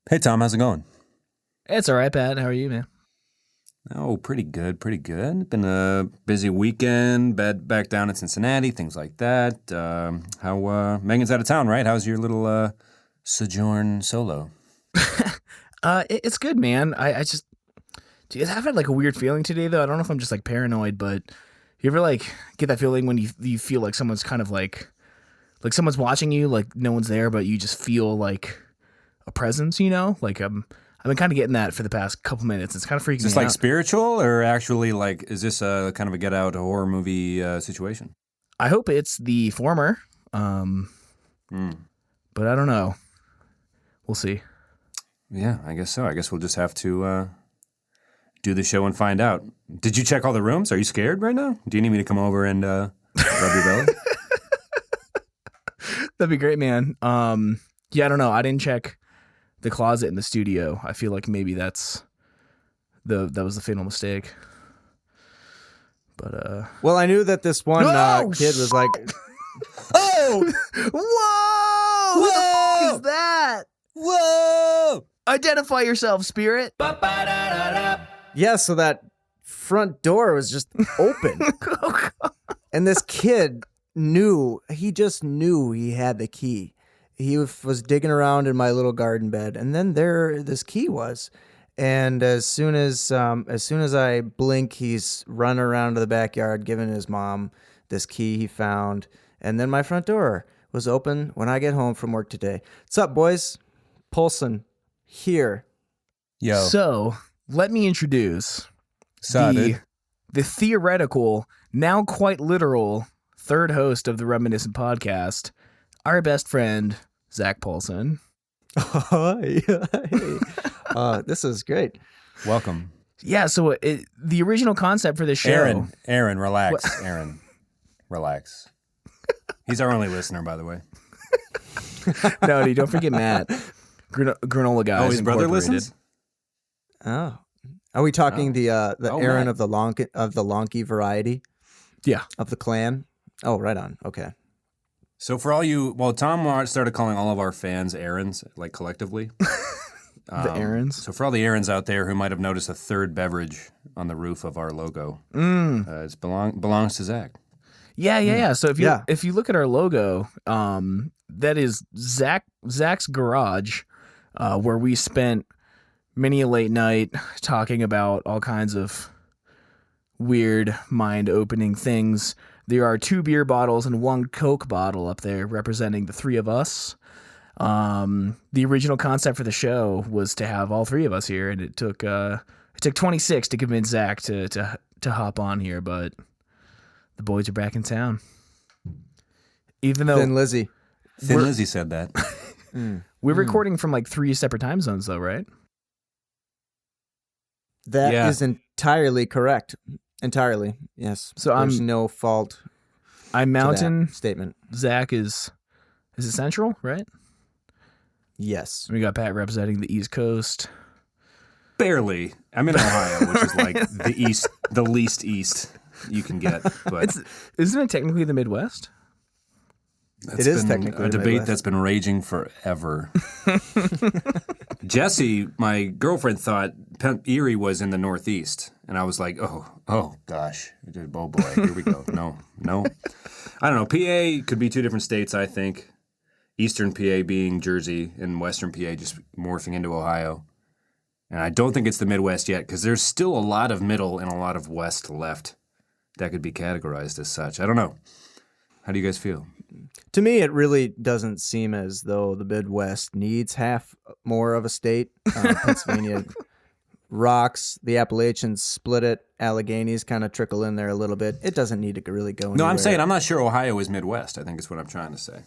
Hey, Tom, how's it going? It's all right, Pat. How are you, man? Oh, pretty good, pretty good. Been a busy weekend, back down in Cincinnati, things like that. Megan's out of town, right? How's your little sojourn solo? It's good, man. I just, dude, I've had like a weird feeling today, though. I don't know if I'm just like paranoid, but you ever like get that feeling when you feel like someone's kind of like someone's watching you, like no one's there, but you just feel like a presence, you know? Like I've been kind of getting that for the past couple minutes. It's kind of freaking Is this me like out. spiritual or actually like, is this a kind of a get out horror movie situation? I hope it's the former, but I don't know. We'll see. Yeah, I guess so. I guess we'll just have to do the show and find out. Did you check all the rooms? Are you scared right now? Do you need me to come over and rub your belly? That'd be great, man. Yeah, I don't know. I didn't check the closet in the studio. I feel like maybe that was the fatal mistake. But Well, I knew that this one kid was like, oh, whoa! Who the fuck is that? Whoa! Identify yourself, spirit. yeah, so that front door was just open. And this kid just knew he had the key. He was digging around in my little garden bed, and then this key was. And as soon as I blink, he's running around to the backyard, giving his mom this key he found. And then my front door was open when I get home from work today. What's up, boys? Polson here. Yo. So let me introduce Dude. the theoretical, now quite literal, third host of the Reminiscent podcast, our best friend, Zach Paulson. Hi. This is great. Welcome. Yeah, so the original concept for this show... Aaron, relax. What? Aaron, relax. He's our only listener, by the way. No, dude, don't forget Matt. Granola Guys. Oh, his brother listens? Oh. Are we talking the Aaron Matt. of the Lonky variety? Yeah. Of the clan? Oh, right on. Okay. So for all you, Tom started calling all of our fans Aarons, like collectively. The Aarons. So for all the Aarons out there who might have noticed a third beverage on the roof of our logo, it belongs to Zach. Yeah. So if you look at our logo, that is Zach's garage, where we spent many a late night talking about all kinds of weird, mind-opening things. There are 2 beer bottles and 1 Coke bottle up there representing the 3 of us. The original concept for the show was to have all 3 of us here, and it took 26 to convince Zach to hop on here, but the boys are back in town. Even though Thin Lizzy said that. we're recording from like 3 separate time zones, though, right? That is entirely correct. Entirely, yes. So there's no fault. I'm Mountain. To that statement. Zach is it Central, right? Yes. We got Pat representing the East Coast. Barely. I'm in Ohio, which is like the least east you can get. But isn't it technically the Midwest? It is technically a the debate Midwest. that's been raging forever. Jessie, my girlfriend, thought Erie was in the Northeast, and I was like, oh gosh, oh boy, here we go. No, I don't know. PA could be 2 different states, I think. Eastern PA being Jersey, and Western PA just morphing into Ohio. And I don't think it's the Midwest yet, because there's still a lot of middle and a lot of west left that could be categorized as such. I don't know. How do you guys feel? To me, it really doesn't seem as though the Midwest needs half more of a state. Pennsylvania rocks, the Appalachians split it, Alleghenies kind of trickle in there a little bit. It doesn't need to really go anywhere. No, I'm saying I'm not sure Ohio is Midwest. I think it's what I'm trying to say.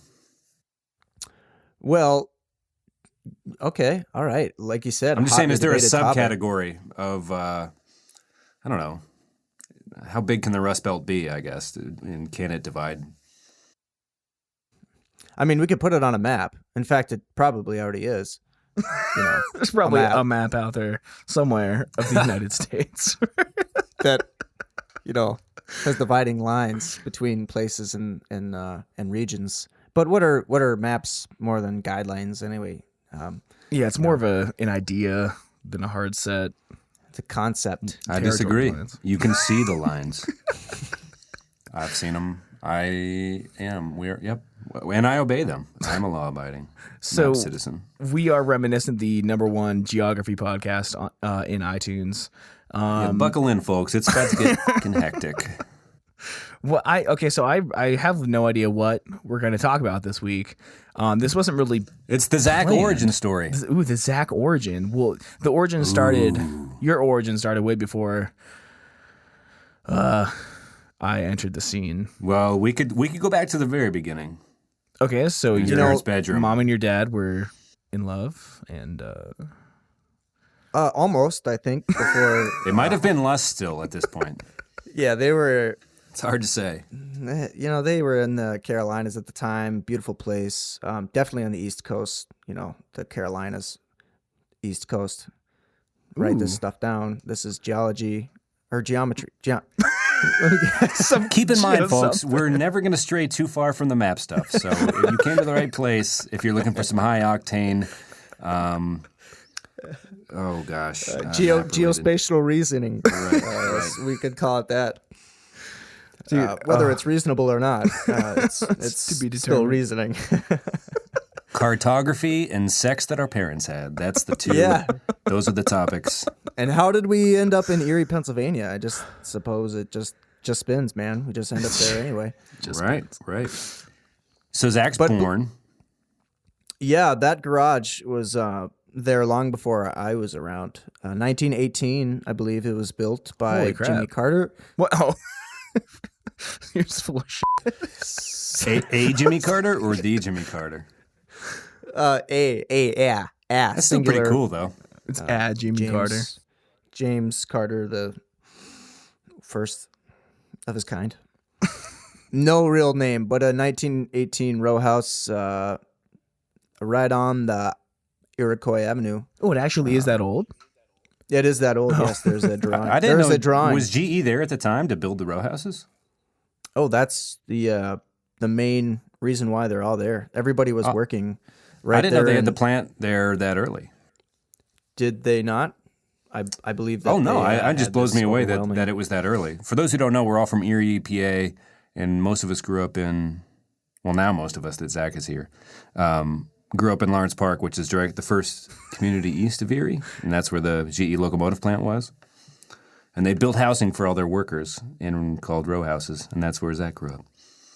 Well, okay, all right. Like you said, I'm just saying, is there a hotly debated topic. subcategory of, I don't know, how big can the Rust Belt be, I guess, and can it divide? I mean, we could put it on a map. In fact, it probably already is. There's probably a map out there somewhere of the United States that has dividing lines between places and regions. But what are maps more than guidelines anyway? Yeah, it's more of an idea than a hard set. It's a concept. I disagree. You can see the lines. I've seen them. Yep. And I obey them. I'm a law-abiding citizen. We are Reminiscent, the #1 geography podcast in iTunes. Buckle in, folks. It's about to get fucking hectic. Well, I have no idea what we're going to talk about this week. This wasn't really. It's the Zach origin story. Ooh, the Zach origin. Well, the origin started. Your origin started way before. I entered the scene. Well, we could go back to the very beginning. Okay, so your bedroom. Mom and your dad were in love, and almost, I think, before it might have been lust still at this point. Yeah, they were. It's hard to say. They were in the Carolinas at the time. Beautiful place. Definitely on the East Coast. The Carolinas, East Coast. Write this stuff down. This is geology or geometry. Keep in mind, folks, we're never going to stray too far from the map stuff. So if you came to the right place, if you're looking for some high octane, geospatial reasoning, right. We could call it that. Whether it's reasonable or not, it's to be still reasoning. Cartography and sex that our parents had. That's the two. Yeah. Those are the topics. And how did we end up in Erie, Pennsylvania? I just suppose it just spins, man. We just end up there anyway. Right. So Zach's born. Yeah, that garage was there long before I was around. 1918, I believe it was built by Jimmy Carter. What? Oh. You're just full of shit. A Jimmy Carter or the Jimmy Carter? Yeah. That's still pretty cool, though. It's Jimmy Carter. James Carter, the first of his kind. No real name, but a 1918 row house right on the Iroquois Avenue. Oh, it actually is that old? It is that old, yes. There's a drawing. I didn't know. A drawing. Was GE there at the time to build the row houses? Oh, that's the main reason why they're all there. Everybody was working right there. I didn't know they had the plant there that early. Did they not? I believe that. Oh, no. It just blows me away that it was that early. For those who don't know, we're all from Erie, PA, and most of us grew up in, well, now most of us that Zach is here, grew up in Lawrence Park, which is the first community east of Erie, and that's where the GE locomotive plant was. And they built housing for all their workers called row houses, and that's where Zach grew up.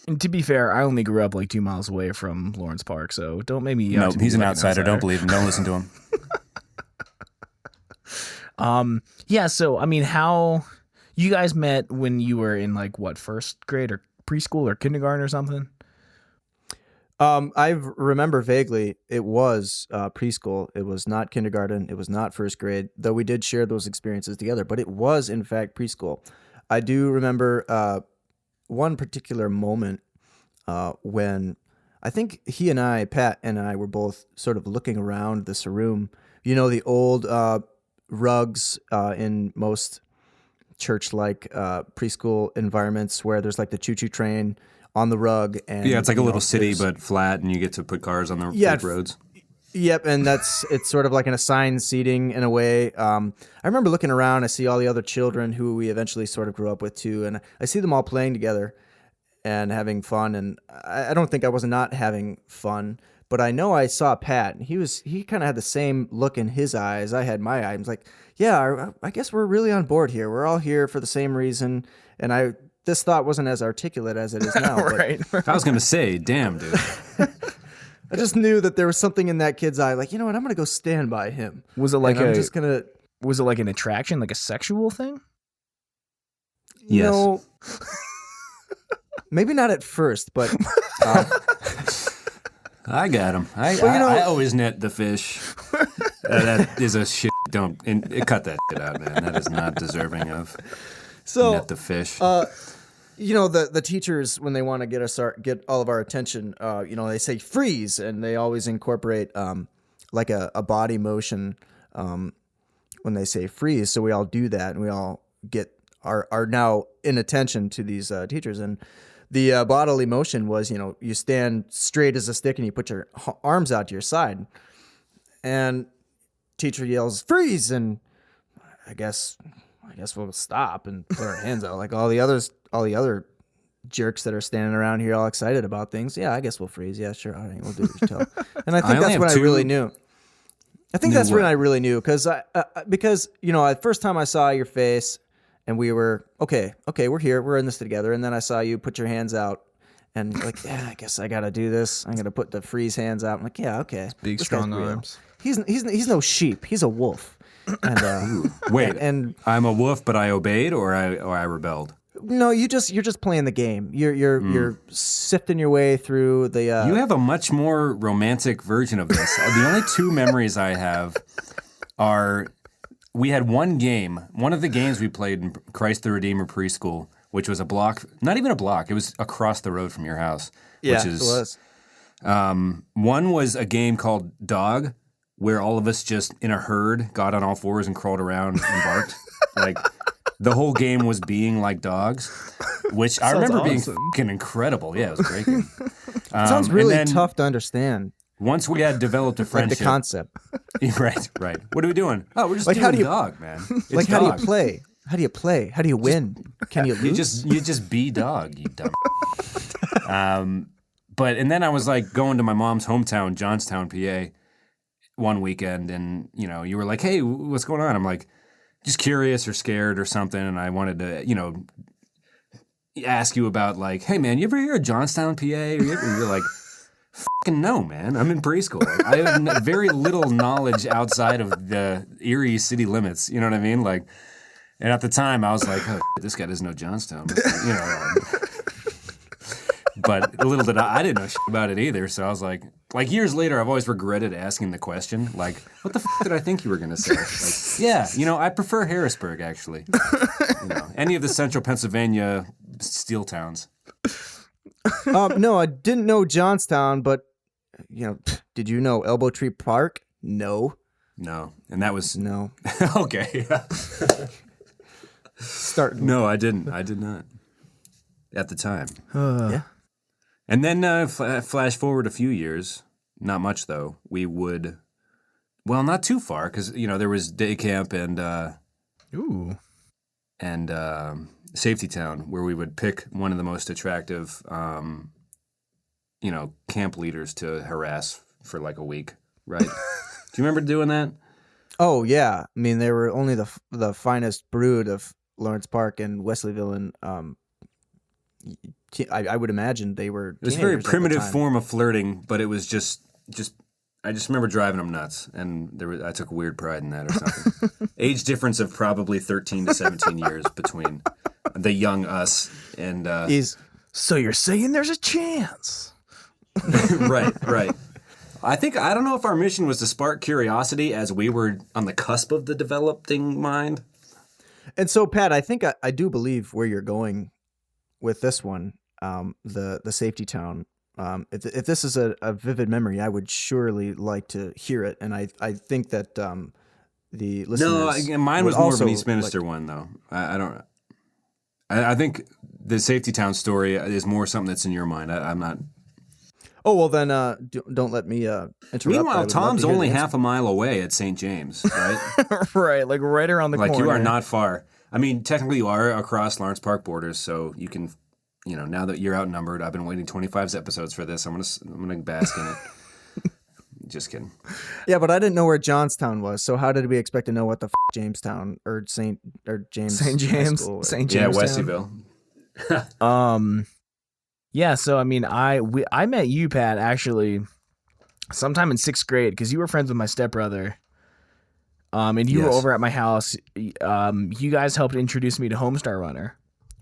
And to be fair, I only grew up like 2 miles away from Lawrence Park, so don't make me. No, he's an outsider. Don't believe him. Don't listen to him. Yeah. So I mean, how you guys met when you were in first grade or preschool or kindergarten or something? I remember vaguely it was preschool. It was not kindergarten. It was not first grade, though we did share those experiences together. But it was, in fact, preschool. I do remember one particular moment when I think Pat and I were both sort of looking around this room. The old rugs in most church-like preschool environments where there's the choo-choo train on the rug, and it's like a little city but flat, and you get to put cars on the roads. Yep, and it's sort of like an assigned seating in a way. I remember looking around, I see all the other children who we eventually sort of grew up with too, and I see them all playing together and having fun, and I don't think I was not having fun, but I know I saw Pat, and he kind of had the same look in his eyes I had in my eyes. I was like, yeah, I guess we're really on board here. We're all here for the same reason, and this thought wasn't as articulate as it is now. Right. I was going to say, damn, dude. I just knew that there was something in that kid's eye. You know what? I'm going to go stand by him. Was it was it like an attraction, like a sexual thing? Yes. No. Maybe not at first, but I got him. I always net the fish. That is a shit. Cut that shit out, man. That is not deserving of net the fish. The teachers, when they want to get all of our attention, they say freeze, and they always incorporate a body motion when they say freeze. So we all do that, and we all are now in attention to these teachers. And the bodily motion was, you stand straight as a stick, and you put your arms out to your side. and teacher yells, freeze, and I guess we'll stop and put our hands out like all the other jerks that are standing around here all excited about things. Yeah, I guess we'll freeze. Yeah, sure. All right, we'll do what you tell. And I think that's when I really knew. I think that's when I really knew because the first time I saw your face and we were okay, we're here, we're in this together, and then I saw you put your hands out and like, yeah, I guess I got to do this. I'm gonna put the freeze hands out. I'm like, yeah, okay. Big strong arms. He's no sheep. He's a wolf. And wait, and I'm a wolf, but I obeyed or I rebelled. No, you're just playing the game. You're sifting your way through the. You have a much more romantic version of this. The only two memories I have are we had one of the games we played in Christ the Redeemer preschool, which was a block, not even a block. It was across the road from your house. Yeah, which is, it was. One was a game called Dog, where all of us just in a herd got on all fours and crawled around and barked. Like the whole game was being like dogs, which I remember being fucking incredible. Yeah, it was a great game. Sounds really tough to understand. Once we had developed a friendship. Like the concept. Right. What are we doing? Oh, we're just doing Dog, man. It's like, Dog. how do you play? How do you play? How do you win? Can you lose? You just be Dog, you dumb. And then I was like going to my mom's hometown, Johnstown, PA, one weekend, and you were like, "Hey, what's going on?" I'm like, just curious or scared or something, and I wanted to, ask you about like, "Hey, man, you ever hear of Johnstown, PA?" You're like, "Fucking no, man. I'm in preschool. I have very little knowledge outside of the Erie city limits." You know what I mean? Like, and at the time, I was like, "Oh, this guy doesn't know Johnstown." But little did I didn't know shit about it either. So I was like years later, I've always regretted asking the question. Like, what the did I think you were going to say? Like, yeah, I prefer Harrisburg, actually. Any of the central Pennsylvania steel towns. No, I didn't know Johnstown, but, did you know Elbow Tree Park? No. No. And that was... No. Okay. No, I didn't. I did not. At the time. Yeah. And then flash forward a few years, not much though, we would, well, not too far, because, there was day camp and Safety Town, where we would pick one of the most attractive, camp leaders to harass for like a week, right? Do you remember doing that? Oh, yeah. I mean, they were only the finest brood of Lawrence Park and Wesleyville, and I would imagine they were. It was a very primitive form of flirting, but it was just. I just remember driving them nuts, and I took weird pride in that or something. Age difference of probably 13 to 17 years between the young us and. So you're saying there's a chance? Right. I don't know if our mission was to spark curiosity as we were on the cusp of the developing mind. And so, Pat, I think I do believe where you're going with this one. The Safety Town. If this is a vivid memory, I would surely like to hear it, and I think that the listeners. No, mine was more of an Eastminster one, though. I don't. I think the Safety Town story is more something that's in your mind. I'm not. Oh well, then don't let me interrupt. Meanwhile, Tom's only half a mile away at St. James, right? Right, like right around the corner. Like you are not far. I mean, technically you are across Lawrence Park borders, so you can. Now that you're outnumbered, I've been waiting 25 episodes for this. I'm gonna bask in it. Just kidding. Yeah, but I didn't know where Johnstown was. So how did we expect to know what the Jamestown or James? St. James. Yeah, Wesleyville. Yeah. So I mean, I met you, Pat, actually, sometime in 6th grade because you were friends with my stepbrother. And you were over at my house. You guys helped introduce me to Homestarruuner.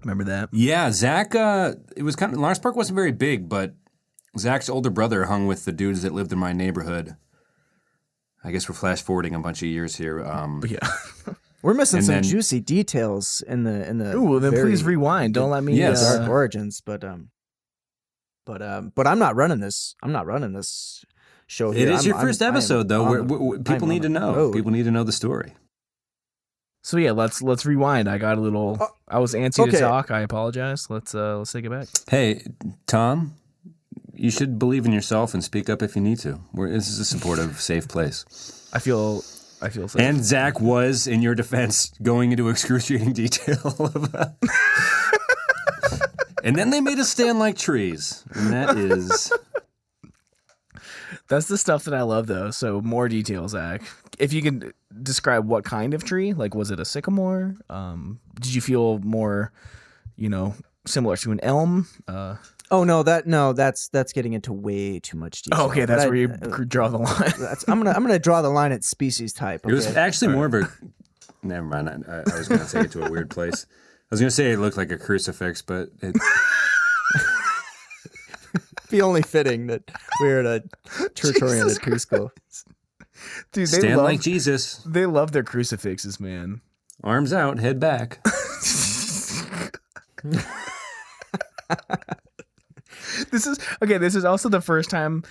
Remember that? Yeah, Zach, it was kind of, Lawrence Park wasn't very big, but Zach's older brother hung with the dudes that lived in my neighborhood. I guess we're flash forwarding a bunch of years here. Yeah. We're missing some juicy details in the Ooh, well, then please rewind. Don't let me dark origins, but I'm not running this. I'm not running this show here. It is your first episode though. People need to know. People need to know the story. So yeah, let's rewind. I got a little. I was antsy to talk. I apologize. Let's take it back. Hey, Tom, you should believe in yourself and speak up if you need to. This is a supportive, safe place. I feel safe. And Zach was, in your defense, going into excruciating detail about. And then they made us stand like trees, and that is. That's the stuff that I love, though. So more details, Zach. If you can describe what kind of tree, like was it a sycamore? Did you feel more, similar to an elm? That's getting into way too much detail. Oh, okay, that's where you draw the line. I'm gonna draw the line at species type. Okay? It was actually more of a. Never mind. I was going to take it to a weird place. I was going to say it looked like a crucifix, but it. Be only fitting that we're at a church-oriented preschool. Dude, stand like Jesus. They love their crucifixes, man. Arms out, head back. This is also the first time.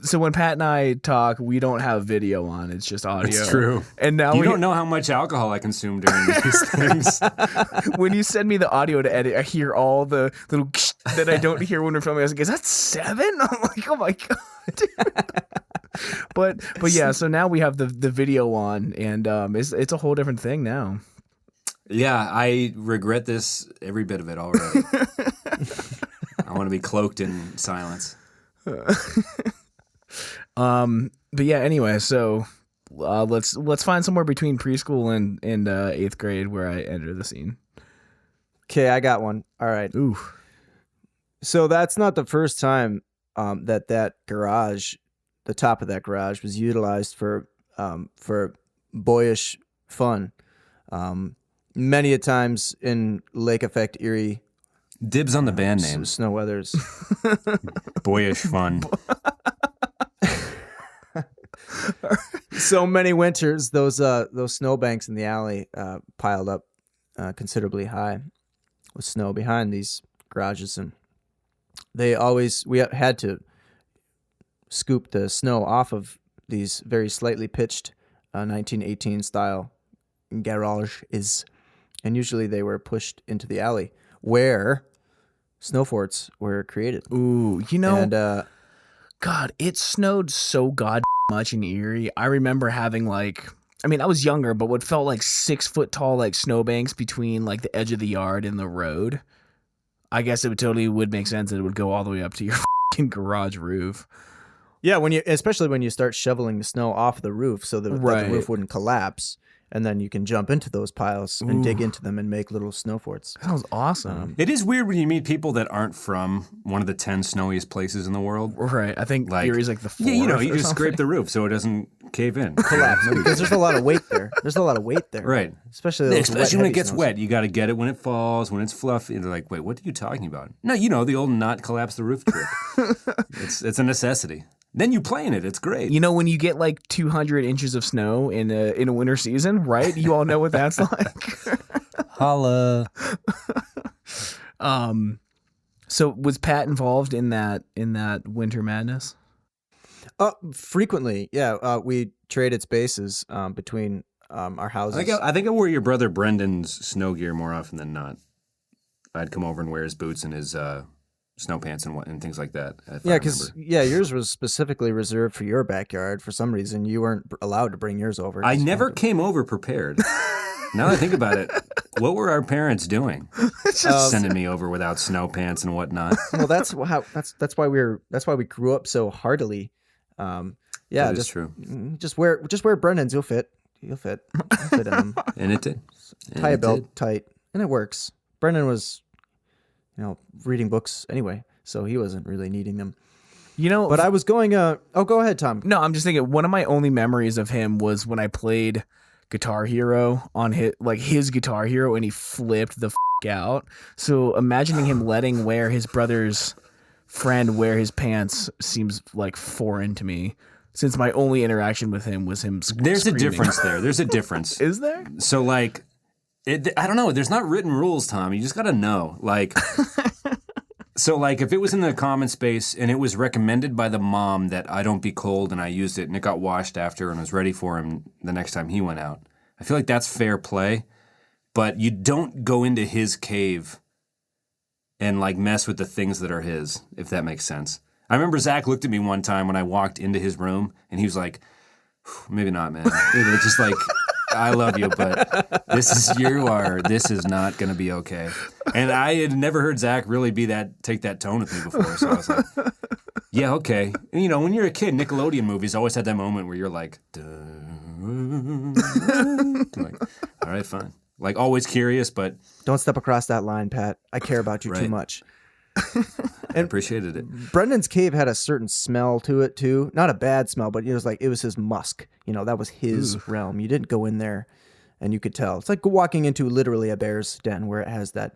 So when Pat and I talk, we don't have video on. It's just audio. It's true. And now you don't know how much alcohol I consume during these things. When you send me the audio to edit, I hear all the little that I don't hear when we're filming. I was like, is that 7? I'm like, oh my God. But yeah, so now we have the video on, and it's a whole different thing now. Yeah, I regret this, every bit of it already. I want to be cloaked in silence. But yeah, anyway, so let's find somewhere between preschool and 8th grade where I enter the scene. Okay, I got one. All right. Ooh. So that's not the first time that garage, the top of that garage, was utilized for boyish fun. Many a times in Lake Effect, Erie. Dibs on the band names. Snow Weathers. Boyish fun. So many winters, those snowbanks in the alley piled up considerably high with snow behind these garages, and we had to scoop the snow off of these very slightly pitched 1918 style garages, and usually they were pushed into the alley where snow forts were created. Ooh, and God, it snowed so much in Erie. I remember having I was younger, but what felt like 6 foot tall snowbanks between the edge of the yard and the road. I guess it would make sense that it would go all the way up to your fucking garage roof. Yeah, especially when you start shoveling the snow off the roof so that the roof wouldn't collapse. And then you can jump into those piles and dig into them and make little snow forts. That sounds awesome. It is weird when you meet people that aren't from one of the 10 snowiest places in the world. Right. I think Erie's the 4th. Yeah, you just scrape the roof so it doesn't cave in. Collapse. Because there's a lot of weight there. Right. Especially when it gets wet. You got to get it when it falls, when it's fluffy. And they're like, wait, what are you talking about? No, the old not collapse the roof trick. It's a necessity. Then you play in it. It's great. When you get 200 inches of snow in a winter season, right? You all know what that's like. Holla. So was Pat involved in that winter madness? Frequently, yeah. We traded spaces between our houses. I think I wore your brother Brendan's snow gear more often than not. I'd come over and wear his boots and his snow pants and things like that. Yeah, because yours was specifically reserved for your backyard. For some reason, you weren't allowed to bring yours over. I never came over prepared. Now that I think about it, what were our parents doing? Sending me over without snow pants and whatnot. Well, that's why we grew up so heartily. Yeah, that is true. Just wear Brendan's. You'll fit. You'll fit in them. And it did. Tie a belt tight, and it works. Brendan was, reading books anyway, so he wasn't really needing them. But I was going. Go ahead, Tom. No, I'm just thinking. One of my only memories of him was when I played Guitar Hero on his Guitar Hero, and he flipped the out. So imagining him letting his brother's friend wear his pants seems foreign to me. Since my only interaction with him was him There's screaming. a difference there. There's a difference. Is there? So I don't know. There's not written rules, Tom. You just got to know. So if it was in the common space and it was recommended by the mom that I don't be cold and I used it and it got washed after and was ready for him the next time he went out, I feel like that's fair play. But you don't go into his cave and mess with the things that are his, if that makes sense. I remember Zach looked at me one time when I walked into his room, and he was like, maybe not, man. It was just like, I love you, but this is not going to be okay. And I had never heard Zach really take that tone with me before. So I was like, yeah, okay. And, you know, when you're a kid, Nickelodeon movies always had that moment where you're like, like, all right, fine. Like, always curious, but... Don't step across that line, Pat. I care about you too much. I appreciated it. Brendan's cave had a certain smell to it, too. Not a bad smell, but it was his musk. You know, that was his realm. You didn't go in there, and you could tell. It's like walking into literally a bear's den where it has that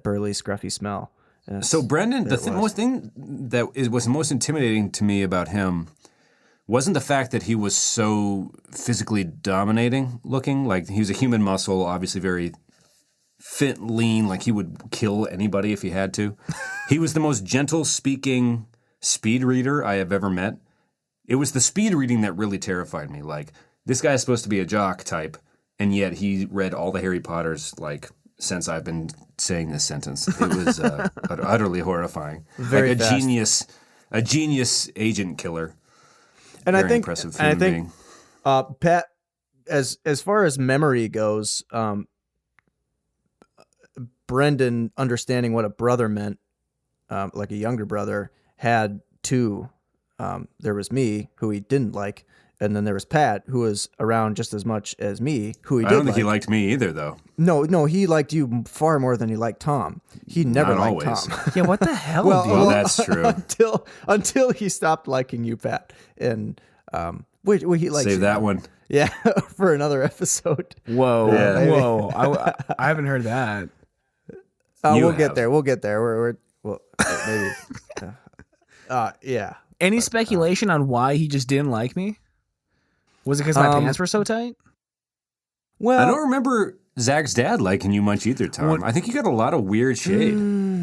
burly, scruffy smell. So, Brendan, most thing that was most intimidating to me about him wasn't the fact that he was so physically dominating looking. Like, he was a human muscle, obviously very fit, lean, like he would kill anybody if he had to. He was the most gentle-speaking speed reader I have ever met. It was the speed reading that really terrified me. Like, this guy is supposed to be a jock type, and yet he read all the Harry Potters, like, since I've been saying this sentence. It was utterly horrifying. Very like fast. A genius agent killer. And Very I think, impressive and I human think, Pat, as far as memory goes, Brendan understanding what a brother meant, like a younger brother, had two. There was me, who he didn't like, and then there was Pat, who was around just as much as me, who he did like. I don't think he liked me either, though. No, he liked you far more than he liked Tom. He never Not liked always. Tom. Yeah, what the hell, Well, dude? Well, that's true. until he stopped liking you, Pat, and wait, he likes Save you that now. one. Yeah, for another episode. Whoa, Yeah. whoa! I haven't heard that. You We'll have. get there. We'll get there. We're maybe. Yeah. Any speculation on why he just didn't like me? Was it because my pants were so tight? Well, I don't remember Zach's dad liking you much either, Tom. I think you got a lot of weird shade.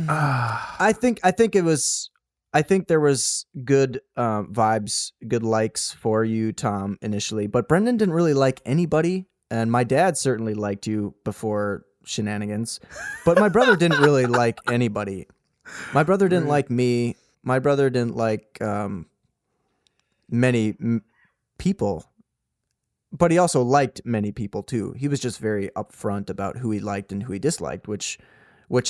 I think it was. I think there was good vibes, good likes for you, Tom, initially. But Brendan didn't really like anybody, and my dad certainly liked you before shenanigans. But my brother didn't really like anybody. My brother didn't like me. My brother didn't like many people. But he also liked many people too. He was just very upfront about who he liked and who he disliked, which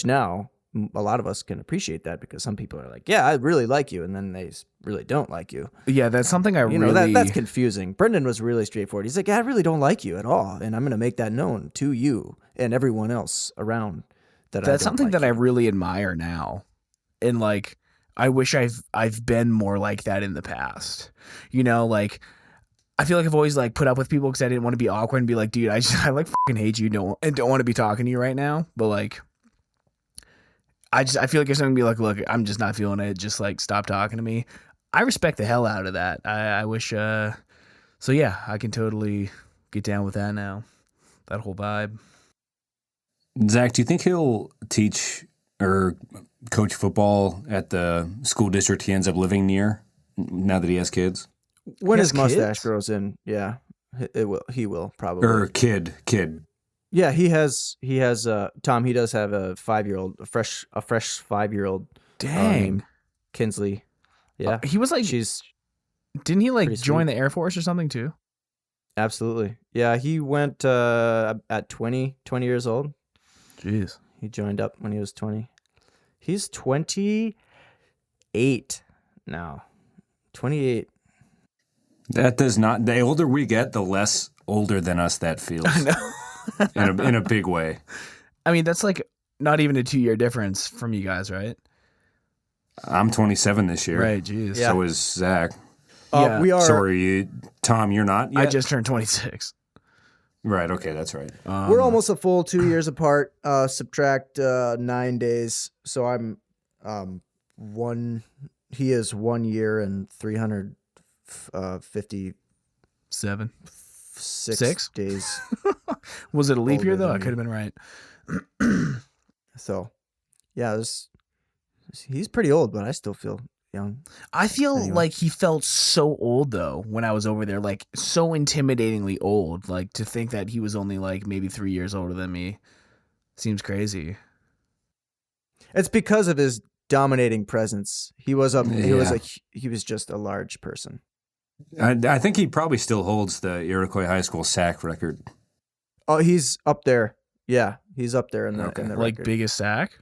now a lot of us can appreciate that, because some people are like, yeah, I really like you, and then they really don't like you. Yeah, that's something I that's confusing. Brendan was really straightforward. He's like, yeah, I really don't like you at all, and I'm going to make that known to you and everyone else around that. That's something that I really admire now, and like I wish I've been more like that in the past. You know, like I feel like I've always like put up with people because I didn't want to be awkward and be like, dude, I like fucking hate you, don't want to be talking to you right now, but like. I feel like if someone be like, look, I'm just not feeling it, just like stop talking to me. I respect the hell out of that. I wish, so yeah, I can totally get down with that now. That whole vibe. Zach, do you think he'll teach or coach football at the school district he ends up living near now that he has kids? When He his has mustache kids? grows in, yeah, he will probably. Or kid. Yeah, he has Tom, he does have a 5-year-old, a fresh 5-year-old. Dang. Kinsley. Yeah. He was like, didn't he like pretty join sweet. the Air Force or something too? Absolutely. Yeah, he went at 20 years old. Jeez. He joined up when he was 20. He's 28 now. 28. That does not. The older we get, the less older than us that feels. I know. in a big way. I mean, that's like not even a 2-year difference from you guys, right? I'm 27 this year. Right, jeez. Yeah. So is Zach. Yeah. We are. So are you, Tom? You're not yet? I just turned 26. Right. Okay, that's right. We're almost a full 2 years apart. Subtract 9 days, so I'm one. He is 1 year and 357 Six? days. Was it a leap year Older though? than I me. could have been right. So, yeah, he's pretty old, but I still feel young. I feel Anyway. like he felt so old though when I was over there, like so intimidatingly old. Like to think that he was only like maybe 3 years older than me seems crazy. It's because of his dominating presence. He was he was just a large person. I think he probably still holds the Iroquois High School sack record. Oh, he's up there. Yeah, he's up there in the like record. biggest sack.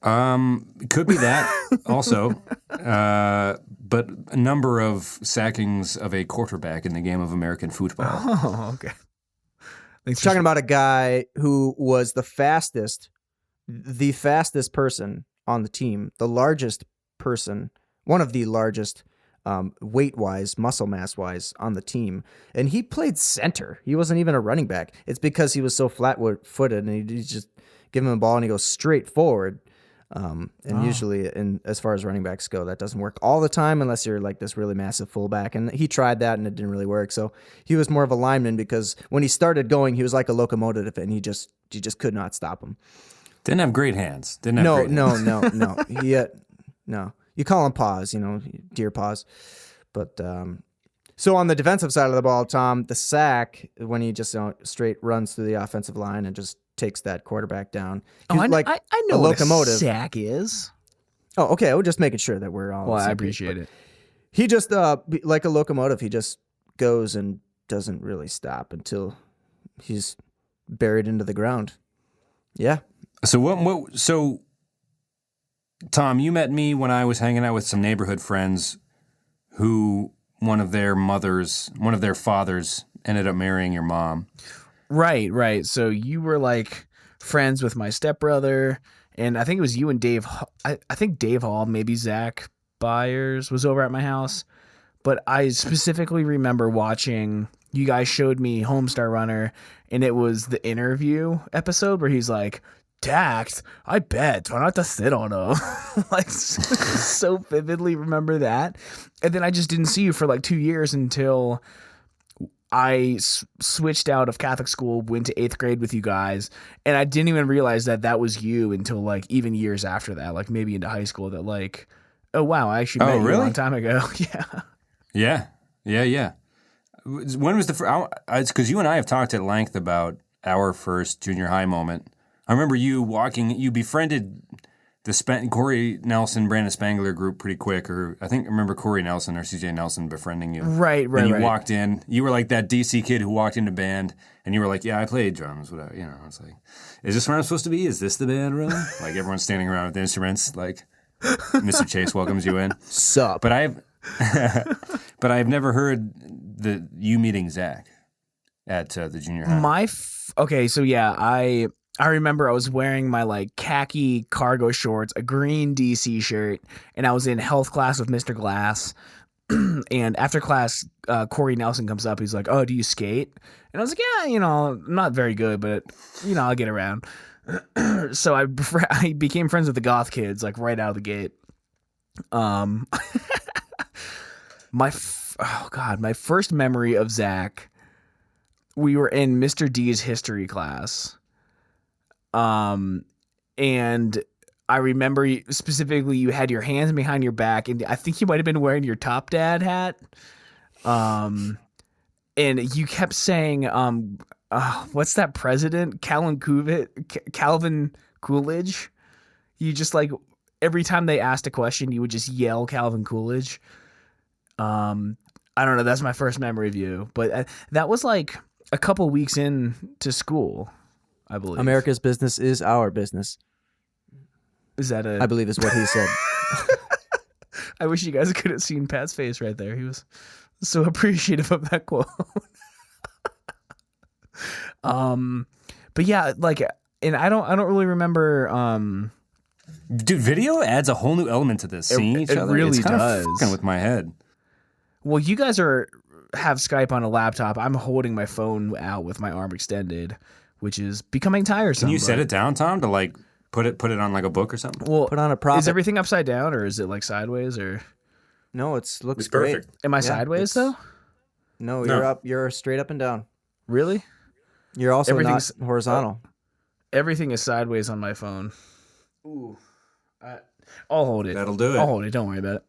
Could be that also, but a number of sackings of a quarterback in the game of American football. Oh, okay. He's talking about a guy who was the fastest person on the team, the largest person, one of the largest weight-wise, muscle mass-wise on the team. And he played center. He wasn't even a running back. It's because he was so flat-footed, and he just give him a ball and he goes straight forward. Usually, as far as running backs go, that doesn't work all the time unless you're like this really massive fullback. And he tried that and it didn't really work. So he was more of a lineman because when he started going, he was like a locomotive and he just could not stop him. Didn't have great hands. No. You call him paws, deer paws. But so on the defensive side of the ball, Tom, the sack, when he just straight runs through the offensive line and just takes that quarterback down. I know a locomotive. What a sack is. Oh, okay. We're just making sure that we're all. Well, I appreciate it. He just like a locomotive. He just goes and doesn't really stop until he's buried into the ground. Yeah. So So, Tom, you met me when I was hanging out with some neighborhood friends, who one of their fathers ended up marrying your mom. Right. So you were like friends with my stepbrother, and I think it was you and Dave. I think Dave Hall, maybe Zach Byers was over at my house. But I specifically remember watching, you guys showed me Homestarruuner, and it was the interview episode where he's like, Dax, I bet. Try not to sit on him. Like, so vividly remember that. And then I just didn't see you for like 2 years until I switched out of Catholic school, went to 8th grade with you guys, and I didn't even realize that was you until like even years after that, like maybe into high school, that like, oh wow, I actually met you a long time ago. Yeah. When was the first? It's because you and I have talked at length about our first junior high moment. I remember you befriended the Corey Nelson, Brandon Spangler group pretty quick, or I remember Corey Nelson or CJ Nelson befriending you. Right. And you walked in. You were like that DC kid who walked into band, and you were like, "Yeah, I played drums." Whatever. It's like, is this where I'm supposed to be? Is this the band room? Like everyone's standing around with the instruments. Like Mr. Chase welcomes you in. Sup? But I've never heard you meeting Zach at the junior high. I remember I was wearing my like khaki cargo shorts, a green DC shirt, and I was in health class with Mr. Glass. And after class, Corey Nelson comes up. He's like, "Oh, do you skate?" And I was like, "Yeah, I'm not very good, but I'll get around." So I became friends with the goth kids like right out of the gate. My first memory of Zach, we were in Mr. D's history class. And I remember specifically you had your hands behind your back, and I think you might have been wearing your Top Dad hat. And you kept saying, what's that president? Calvin Coolidge. You just like, every time they asked a question, you would just yell Calvin Coolidge. I don't know. That's my first memory of you, but that was like a couple weeks into school, I believe. America's business is our business. Is that I believe is what he said. I wish you guys could have seen Pat's face right there. He was so appreciative of that quote. But yeah, like, and I don't really remember. Dude, video adds a whole new element to this. Seeing each other, really it's kind does. of fucking with my head. Well, you guys have Skype on a laptop. I'm holding my phone out with my arm extended, which is becoming tiresome. Can you set it down, Tom, to like put it on like a book or something? Well, put on a prop. Is everything upside down, or is it like sideways, or? No, looks perfect. great. Am I sideways though? No, you're up. You're straight up and down. Really? You're also not horizontal. Everything is sideways on my phone. Ooh, I'll hold it. That'll do it. I'll hold it. Don't worry about it.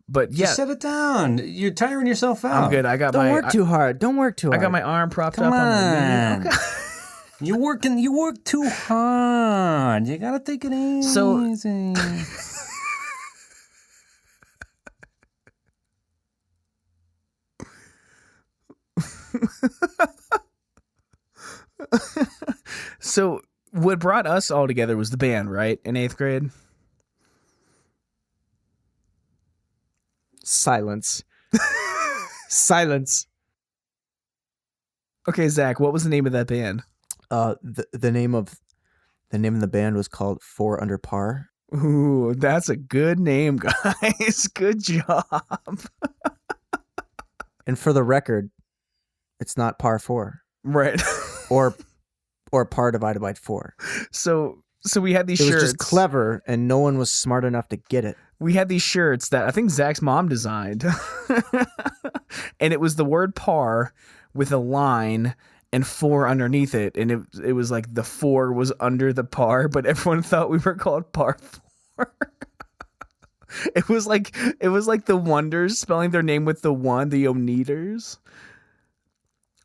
But yeah, just set it down. You're tiring yourself out. I'm good. Don't work too hard. Don't work too hard. I got my arm propped Come up on. on my knee. Okay. You work too hard. You gotta take it easy. So what brought us all together was the band, right? In 8th grade? Silence. Silence. Okay, Zach, what was the name of that band? The name of the band was called 4 Under Par. Ooh, that's a good name, guys. Good job. And for the record, it's not par 4. Right. or par divided by 4. So we had these shirts. It was just clever, and no one was smart enough to get it. We had these shirts that I think Zach's mom designed. And it was the word par with a line and 4 underneath it. And it was like the 4 was under the par, but everyone thought we were called par 4. It was like the Wonders spelling their name with the 1, the Oneders.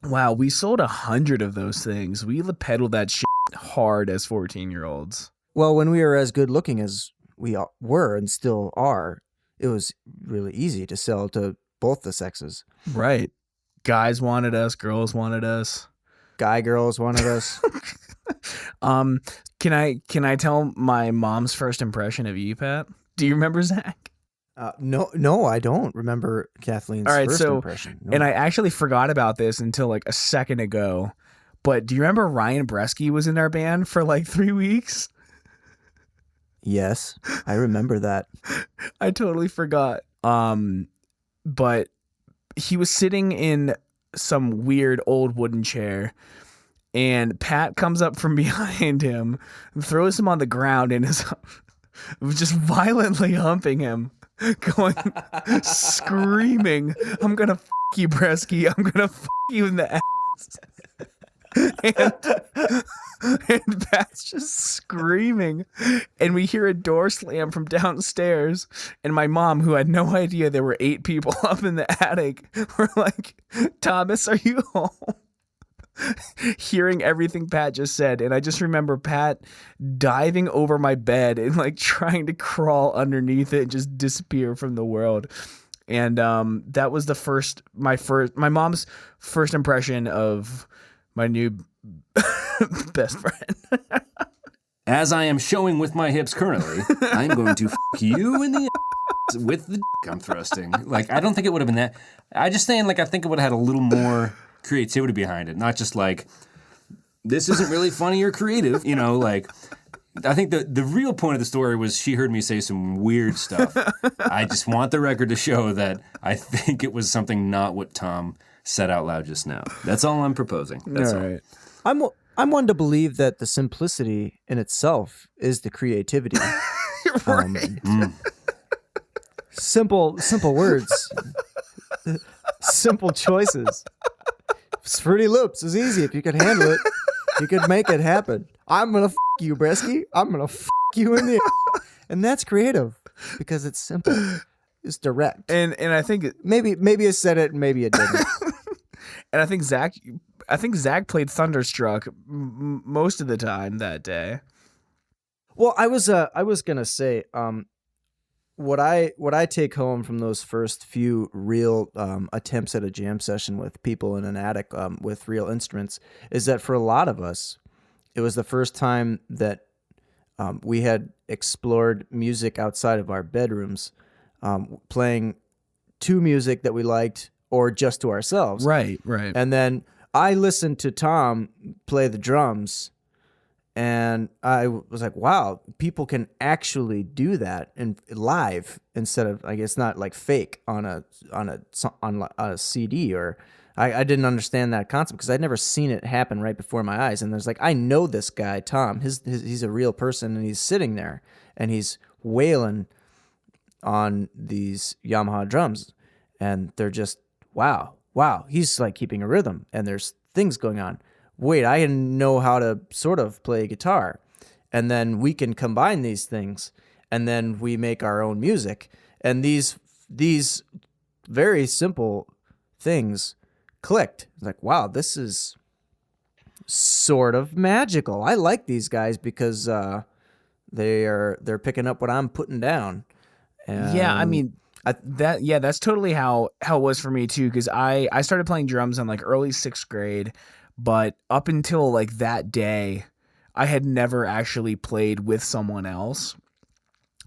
Wow, we sold 100 of those things. We peddled that shit hard as 14-year-olds. Well, when we were as good looking as we were and still are, it was really easy to sell to both the sexes. Right. Guys wanted us, girls wanted us. Girls wanted us. Can I tell my mom's first impression of you, Pat? Do you remember Zach? No, I don't remember Kathleen's first impression. No. And I actually forgot about this until like a second ago. But do you remember Ryan Bresky was in our band for like 3 weeks? Yes, I remember that. I totally forgot. But he was sitting in some weird old wooden chair, and Pat comes up from behind him, throws him on the ground, and is just violently humping him, going, screaming, "I'm gonna f*** you, Bresky. I'm gonna f*** you in the ass." And Pat's just screaming, and we hear a door slam from downstairs, and my mom, who had no idea there were 8 people up in the attic, were like, "Thomas, are you home?" Hearing everything Pat just said. And I just remember Pat diving over my bed and like trying to crawl underneath it and just disappear from the world. And that was my mom's first impression of my new best friend. As I am showing with my hips currently, I'm going to f*** you in the ass with the dick I'm thrusting. Like, I don't think it would have been that. I just saying, like, I think it would have had a little more creativity behind it. Not just like, this isn't really funny or creative, you know, like, I think the real point of the story was she heard me say some weird stuff. I just want the record to show that I think it was something not what Tom said out loud just now. That's all I'm proposing. That's all. Right. I'm one to believe that the simplicity in itself is the creativity. Right. Simple words. Simple choices. Fruity Loops is easy. If you could handle it, you could make it happen. I'm going to f*** you, Bresky. I'm going to f*** you in the and that's creative because it's simple. It's direct. And I think maybe I said it and maybe it didn't. And I think Zach played Thunderstruck most of the time that day. Well, I was gonna say, what I take home from those first few real attempts at a jam session with people in an attic with real instruments is that for a lot of us, it was the first time that we had explored music outside of our bedrooms, playing to music that we liked or just to ourselves. Right. And then I listened to Tom play the drums, and I was like, wow, people can actually do that in live instead of, I guess, not like fake on a CD. Or I didn't understand that concept because I'd never seen it happen right before my eyes. And there's like, I know this guy, Tom. He's a real person, and he's sitting there and he's wailing on these Yamaha drums, and they're just wow, he's like keeping a rhythm, and there's things going on. Wait, I know how to sort of play guitar, and then we can combine these things, and then we make our own music. And these very simple things clicked. Like, wow, this is sort of magical. I like these guys because they're picking up what I'm putting down. And yeah, I mean that's totally how it was for me too. Because I started playing drums in like early 6th grade, but up until like that day, I had never actually played with someone else.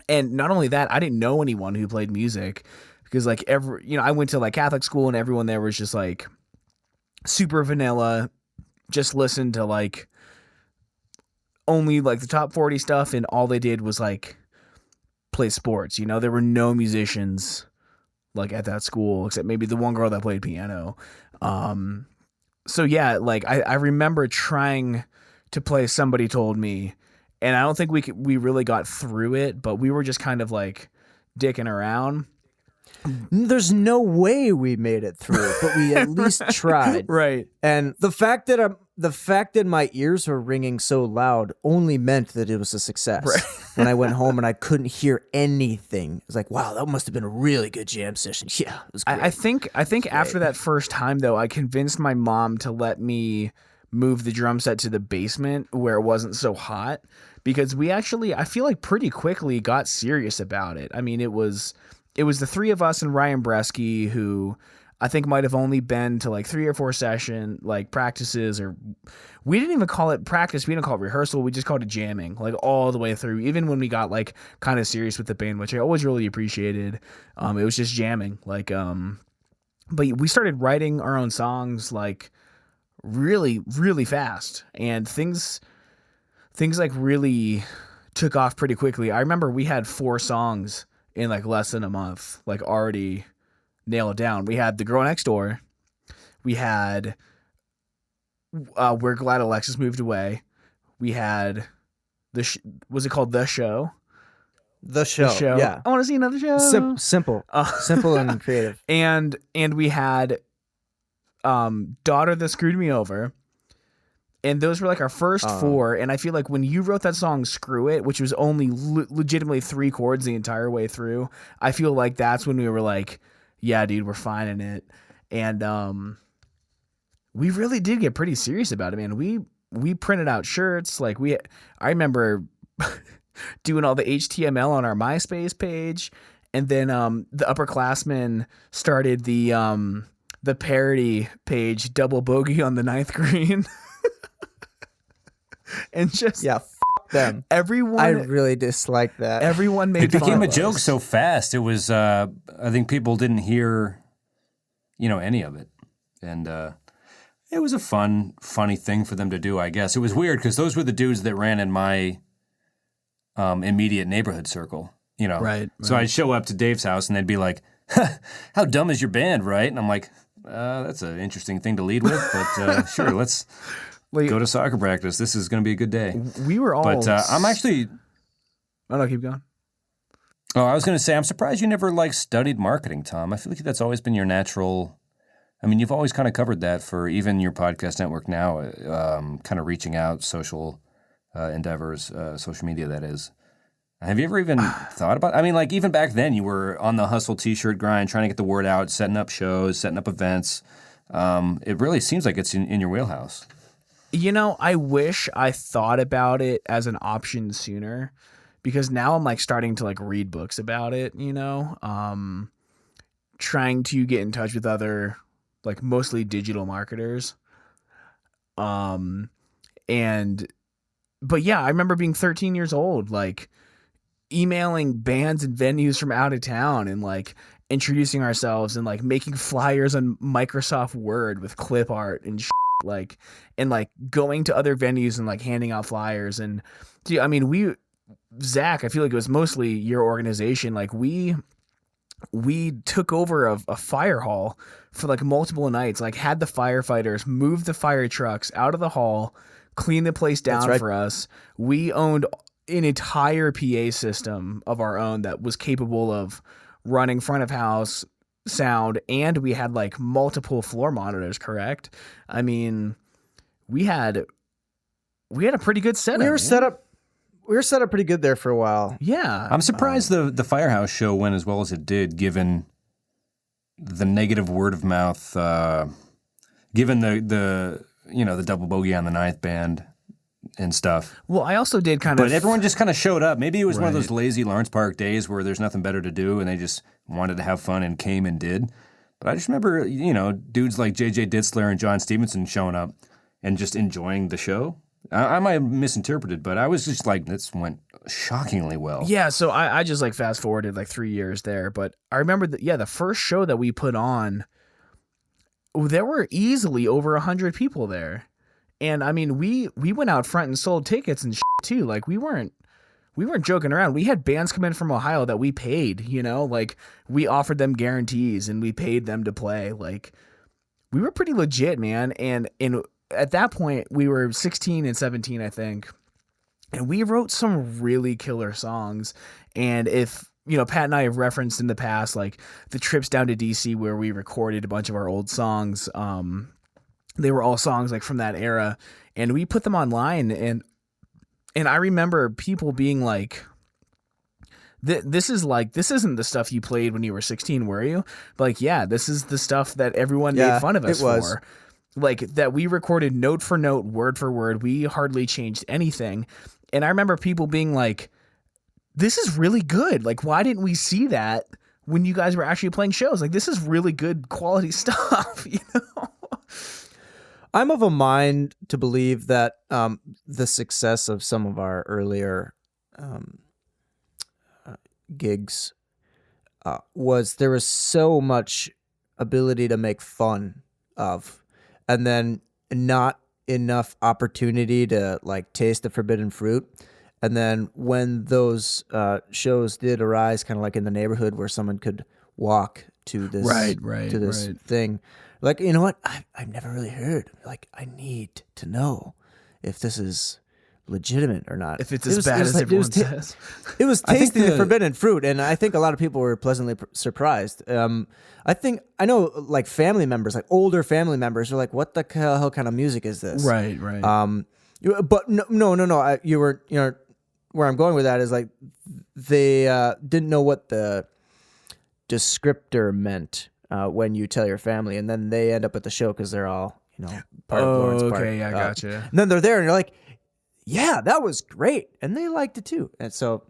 And not only that, I didn't know anyone who played music because like I went to like Catholic school and everyone there was just like super vanilla, just listened to like only like the top 40 stuff, and all they did was like play sports. There were no musicians like at that school except maybe the one girl that played piano. So yeah, like I remember trying to play Somebody Told Me, and I don't think we really got through it, but we were just kind of like dicking around. There's no way we made it through, but we at least tried. Right. And the fact that my ears were ringing so loud only meant that it was a success. Right. When I went home and I couldn't hear anything, it was like, wow, that must have been a really good jam session. Yeah, it was great. I think after that first time though, I convinced my mom to let me move the drum set to the basement where it wasn't so hot, because we actually, I feel like pretty quickly got serious about it. I mean, it was the three of us and Ryan Bresky, who I think might have only been to like 3 or 4 session like practices, or we didn't even call it practice. We didn't call it rehearsal. We just called it jamming, like all the way through. Even when we got like kind of serious with the band, which I always really appreciated. It was just jamming, like, but we started writing our own songs like really, really fast, and things like really took off pretty quickly. I remember we had 4 songs in like less than a month, like already nailed down. We had The Girl Next Door. We had We're Glad Alexis Moved Away. We had was it called The Show? The show. Yeah. I want to see another show. Simple and creative. And we had Daughter That Screwed Me Over. And those were like our first 4. And I feel like when you wrote that song, Screw It, which was only legitimately 3 chords the entire way through, I feel like that's when we were like, yeah, dude, we're finding it. And we really did get pretty serious about it, man. We printed out shirts. Like I remember doing all the HTML on our MySpace page. And then the upperclassmen started the parody page, Double Bogey on the 9th Green. And just them. Everyone, I really dislike that. Everyone made fun of us. It became a joke so fast. It was I think people didn't hear any of it, and it was a funny thing for them to do. I guess it was weird because those were the dudes that ran in my immediate neighborhood circle. Right. So I'd show up to Dave's house and they'd be like, "How dumb is your band?" Right? And I'm like, "That's an interesting thing to lead with, but sure, let's." Go to soccer practice. This is going to be a good day. We were all... But I'm actually... Oh, no, keep going. Oh, I was going to say, I'm surprised you never, studied marketing, Tom. I feel like that's always been your natural... I mean, you've always kind of covered that for even your podcast network now, kind of reaching out, social endeavors, social media, that is. Have you ever even thought about... I mean, even back then, you were on the hustle T-shirt grind, trying to get the word out, setting up shows, setting up events. It really seems like it's in your wheelhouse. I wish I thought about it as an option sooner, because now I'm starting to read books about it, trying to get in touch with other mostly digital marketers. But yeah, I remember being 13 years old, emailing bands and venues from out of town and introducing ourselves and making flyers on Microsoft Word with clip art and going to other venues and handing out flyers. And I mean, Zach, I feel like it was mostly your organization. We took over a fire hall for multiple nights, had the firefighters move the fire trucks out of the hall, clean the place down for us. We owned an entire PA system of our own that was capable of running front of house sound, and we had multiple floor monitors. Correct? I mean, we had a pretty good setup. We were set up pretty good there for a while. Yeah, I'm surprised the Firehouse show went as well as it did, given the negative word of mouth, given the the Double Bogey on the Ninth band and stuff. Well, I also did But everyone just kind of showed up. Maybe it was one of those lazy Lawrence Park days where there's nothing better to do and they just wanted to have fun and came and did. But I just remember, dudes like J.J. Ditzler and John Stevenson showing up and just enjoying the show. I might have misinterpreted, but I was just like, this went shockingly well. Yeah, so I just like fast forwarded like 3 years there. But I remember the first show that we put on, there were easily over 100 people there. And I mean, we went out front and sold tickets and shit too. Like we weren't joking around. We had bands come in from Ohio that we paid, like we offered them guarantees and we paid them to play. Like we were pretty legit, man. And at that point we were 16 and 17, I think. And we wrote some really killer songs. And if, Pat and I have referenced in the past, like the trips down to DC where we recorded a bunch of our old songs, they were all songs like from that era, and we put them online. And I remember people being like, this isn't the stuff you played when you were 16, were you? Like, yeah, this is the stuff that everyone made fun of us for. Like that we recorded note for note, word for word. We hardly changed anything. And I remember people being like, this is really good. Like, why didn't we see that when you guys were actually playing shows? Like, this is really good quality stuff, I'm of a mind to believe that the success of some of our earlier gigs there was so much ability to make fun of, and then not enough opportunity to like taste the forbidden fruit. And then when those shows did arise, kind of like in the neighborhood where someone could walk to this thing. Like, you know what? I've never really heard. Like, I need to know if this is legitimate or not. If it's as bad as everyone says. It was tasting the forbidden fruit, and I think a lot of people were pleasantly surprised. I know, like, family members, like older family members are like, what the hell kind of music is this? Right. But no. You were, where I'm going with that is like they didn't know what the descriptor meant. When you tell your family, and then they end up at the show because they're all, part of Lawrence Park. Okay, yeah, gotcha. And then they're there, and you're like, yeah, that was great, and they liked it too. And so,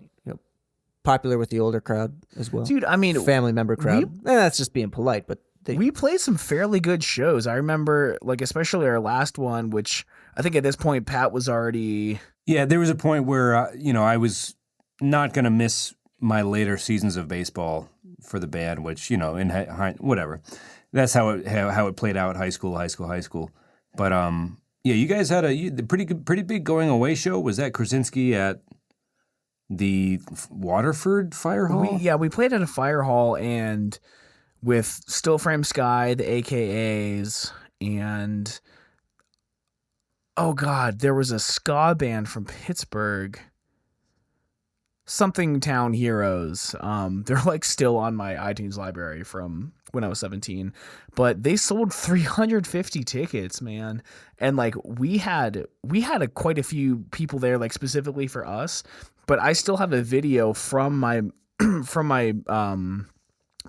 popular with the older crowd as well. Dude, I mean, family member crowd. And that's just being polite, but we played some fairly good shows. I remember, like, especially our last one, which I think at this point Pat was already. Yeah, there was a point where I was not going to miss my later seasons of baseball for the band, which, whatever. That's how it played out, high school. But you guys had a pretty big going away show. Was that Krasinski at the Waterford Fire Hall? We played at a fire hall and with Still Frame Sky, the AKAs, and oh god, there was a ska band from Pittsburgh. Something Town Heroes. They're like still on my iTunes library from when I was 17, but they sold 350 tickets, man. And like we had quite a few people there, like specifically for us, but I still have a video from my Motorola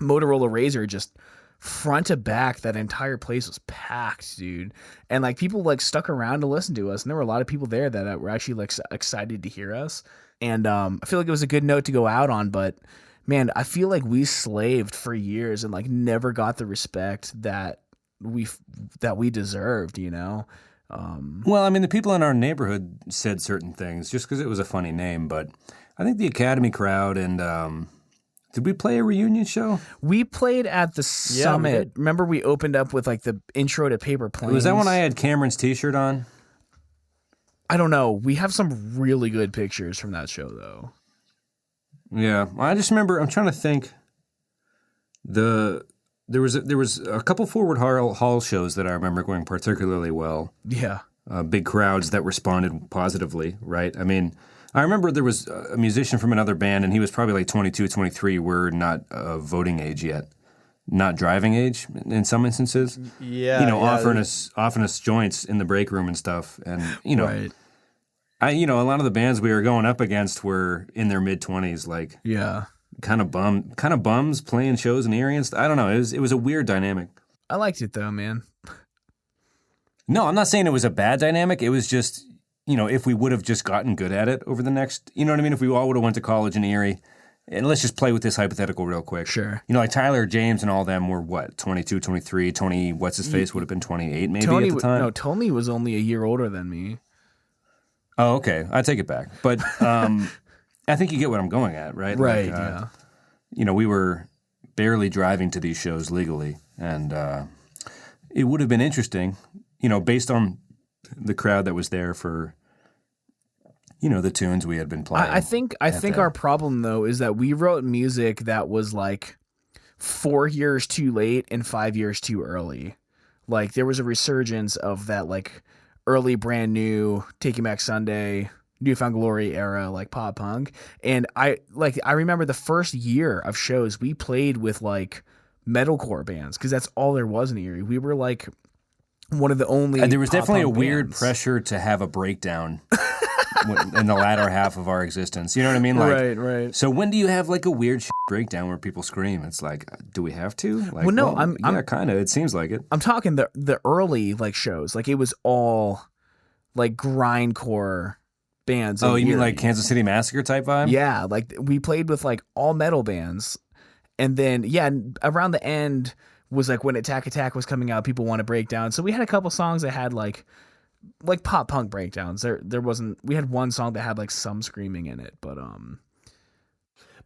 Razr, just front to back. That entire place was packed, dude. And like people like stuck around to listen to us. And there were a lot of people there that were actually like excited to hear us. And I feel like it was a good note to go out on, but man, I feel like we slaved for years and like never got the respect that we deserved, Well, I mean, the people in our neighborhood said certain things just because it was a funny name, but I think the Academy crowd and did we play a reunion show? We played at the Summit. Remember we opened up with like the intro to Paper Planes? Was that when I had Cameron's t-shirt on? I don't know. We have some really good pictures from that show, though. Yeah, I just remember. I'm trying to think. There was a couple Forward Hall shows that I remember going particularly well. Yeah, big crowds that responded positively. Right. I mean, I remember there was a musician from another band, and he was probably like 22, 23. We're not voting age yet. Not driving age in some instances. Yeah. Offering us joints in the break room and stuff. And, right. a lot of the bands we were going up against were in their mid-20s, like kind of bums playing shows in Erie and stuff. I don't know. It was a weird dynamic. I liked it though, man. No, I'm not saying it was a bad dynamic. It was just, if we would have just gotten good at it over the next, you know what I mean? If we all would have went to college in Erie, and let's just play with this hypothetical real quick. Sure. Like Tyler, James, and all them were what, 22, 23, Tony, what's his face, would have been 28 maybe at the time? No, Tony was only a year older than me. Oh, okay. I take it back. But I think you get what I'm going at, right? Right, yeah. We were barely driving to these shows legally, and it would have been interesting, based on the crowd that was there for, the tunes we had been playing. I think our problem, though, is that we wrote music that was like 4 years too late and 5 years too early. Like, there was a resurgence of that, like, early brand new Taking Back Sunday, Newfound Glory era, like pop punk. And I remember the first year of shows we played with like metalcore bands because that's all there was in Erie. We were like one of the only. And there was definitely a bands. Weird pressure to have a breakdown in the latter half of our existence. You know what I mean? Like, right. So when do you have like a weird breakdown where people scream? It's like, do we have to? Like, well, no, I'm kind of. It seems like it. I'm talking the early like shows. Like it was all like grindcore bands. Oh, you mean like Kansas City Massacre type vibe? Yeah, like we played with like all metal bands, and then around the end was like when Attack Attack was coming out. People want to break down, so we had a couple songs that had like pop punk breakdowns. There wasn't. We had one song that had like some screaming in it, but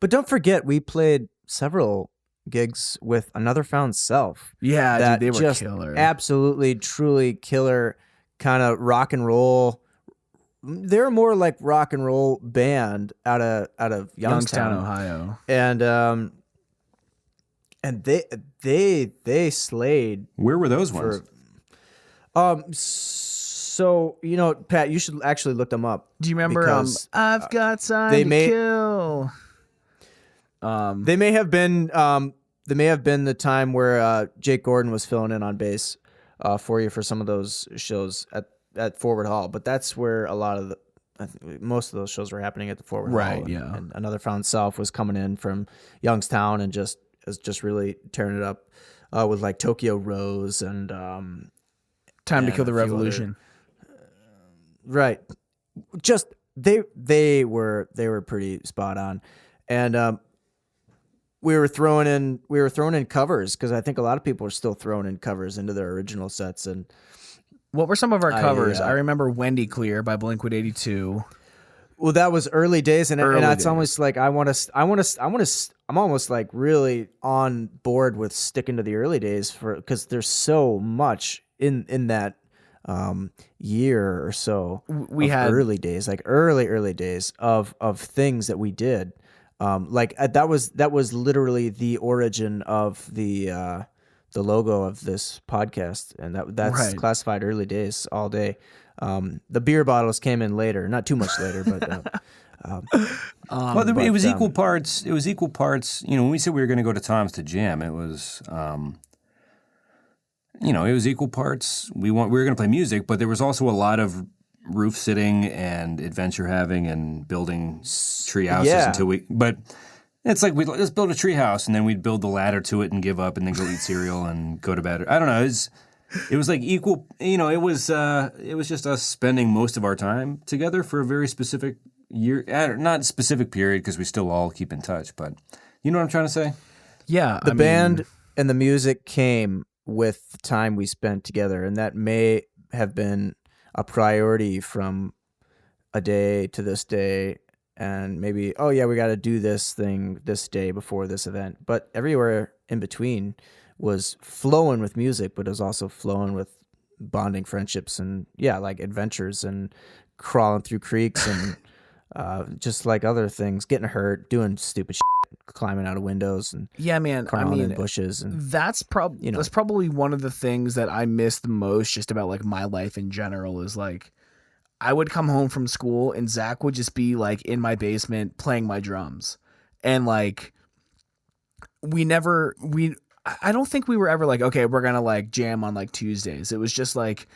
don't forget we played several gigs with Another Found Self. Yeah, that dude, they were just killer. Absolutely, truly killer kind of rock and roll. They're more like rock and roll band out of Youngstown, Ohio, and they slayed. Where were those ones? So Pat, you should actually look them up. Do you remember? I've got time to kill. They may have been the time where Jake Gordon was filling in on bass for you for some of those shows at Forward Hall, but that's where a lot of most of those shows were happening at the Forward Hall. Right, yeah. And Another Found Self was coming in from Youngstown and just really tearing it up with like Tokyo Rose and Time to Kill the Revolution. Right. Just they were pretty spot on. And we were throwing in covers because I think a lot of people are still throwing in covers into their original sets. And what were some of our covers? I remember Wendy Clear by Blink-182. Well, that was early days, and it's almost like I'm almost like really on board with sticking to the early days because there's so much in that year or so. We had early days, like early days of things that we did. That was literally the origin of the logo of this podcast, and that's classified early days all day. The beer bottles came in later, not too much later, but it was equal parts. It was equal parts. When we said we were going to go to Tom's to jam, it was, it was equal parts. We were going to play music, but there was also a lot of roof sitting and adventure having and building tree houses but it's like let's build a tree house, and then we'd build the ladder to it and give up and then go eat cereal and go to bed. I don't know. It was like equal, it was just us spending most of our time together for a very specific year, not specific period because we still all keep in touch, but you know what I'm trying to say? Yeah. The band and the music came with the time we spent together, and that may have been a priority from a day to this day, and maybe, we got to do this thing this day before this event. But everywhere in between was flowing with music, but it was also flowing with bonding friendships and like adventures and crawling through creeks and just like other things, getting hurt, doing stupid shit, climbing out of windows and crawling in bushes. And that's probably one of the things that I miss the most just about like my life in general is like I would come home from school and Zach would just be like in my basement playing my drums, and like I don't think we were ever like, okay, we're gonna like jam on like Tuesdays. It was just like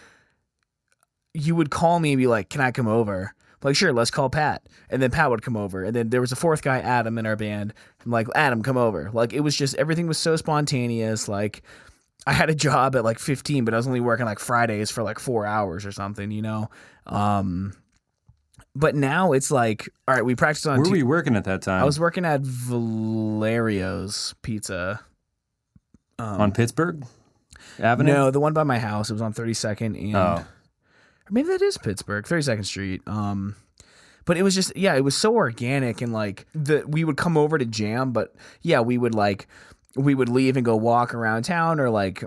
you would call me and be like, can I come over? I'm like, sure, let's call Pat. And then Pat would come over. And then there was a fourth guy, Adam, in our band. I'm like, Adam, come over. Like, it was just, everything was so spontaneous. Like, I had a job at like 15, but I was only working like Fridays for like 4 hours or something, you know? But now it's like, all right, we practiced on... Where were you working at that time? I was working at Valerio's Pizza. On Pittsburgh Avenue? No, the one by my house. It was on 32nd and... Oh. Or maybe that is Pittsburgh, 32nd Street. But it was just, yeah, it was so organic and like we would come over to jam, but yeah, we would leave and go walk around town or like,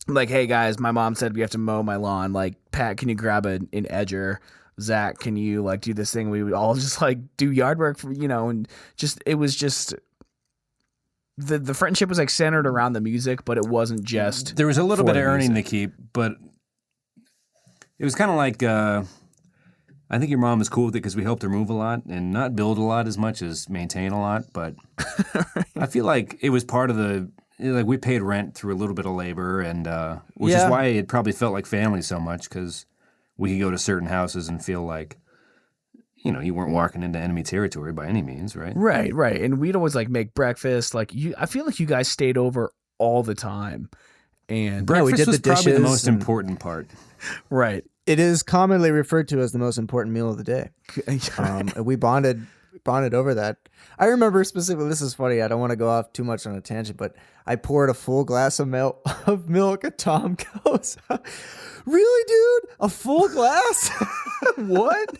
hey guys, my mom said we have to mow my lawn. Like, Pat, can you grab an edger? Zach, can you like do this thing? We would all just like do yard work for, you know, and just, it was just, the friendship was like centered around the music, but it wasn't just. There was a little bit of earning to keep, but it was kind of like, I think your mom was cool with it because we helped her move a lot and not build a lot as much as maintain a lot. But I feel like it was part of like we paid rent through a little bit of labor, and which is why it probably felt like family so much, because we could go to certain houses and feel like, you know, you weren't walking into enemy territory by any means, right? Right. And we'd always like make breakfast. Like I feel like you guys stayed over all the time. And breakfast we did was the dishes probably the most important part. Right. It is commonly referred to as the most important meal of the day. We bonded over that. I remember specifically, this is funny, I don't want to go off too much on a tangent, but I poured a full glass of milk and Tom goes, "Really, dude? A full glass?" What?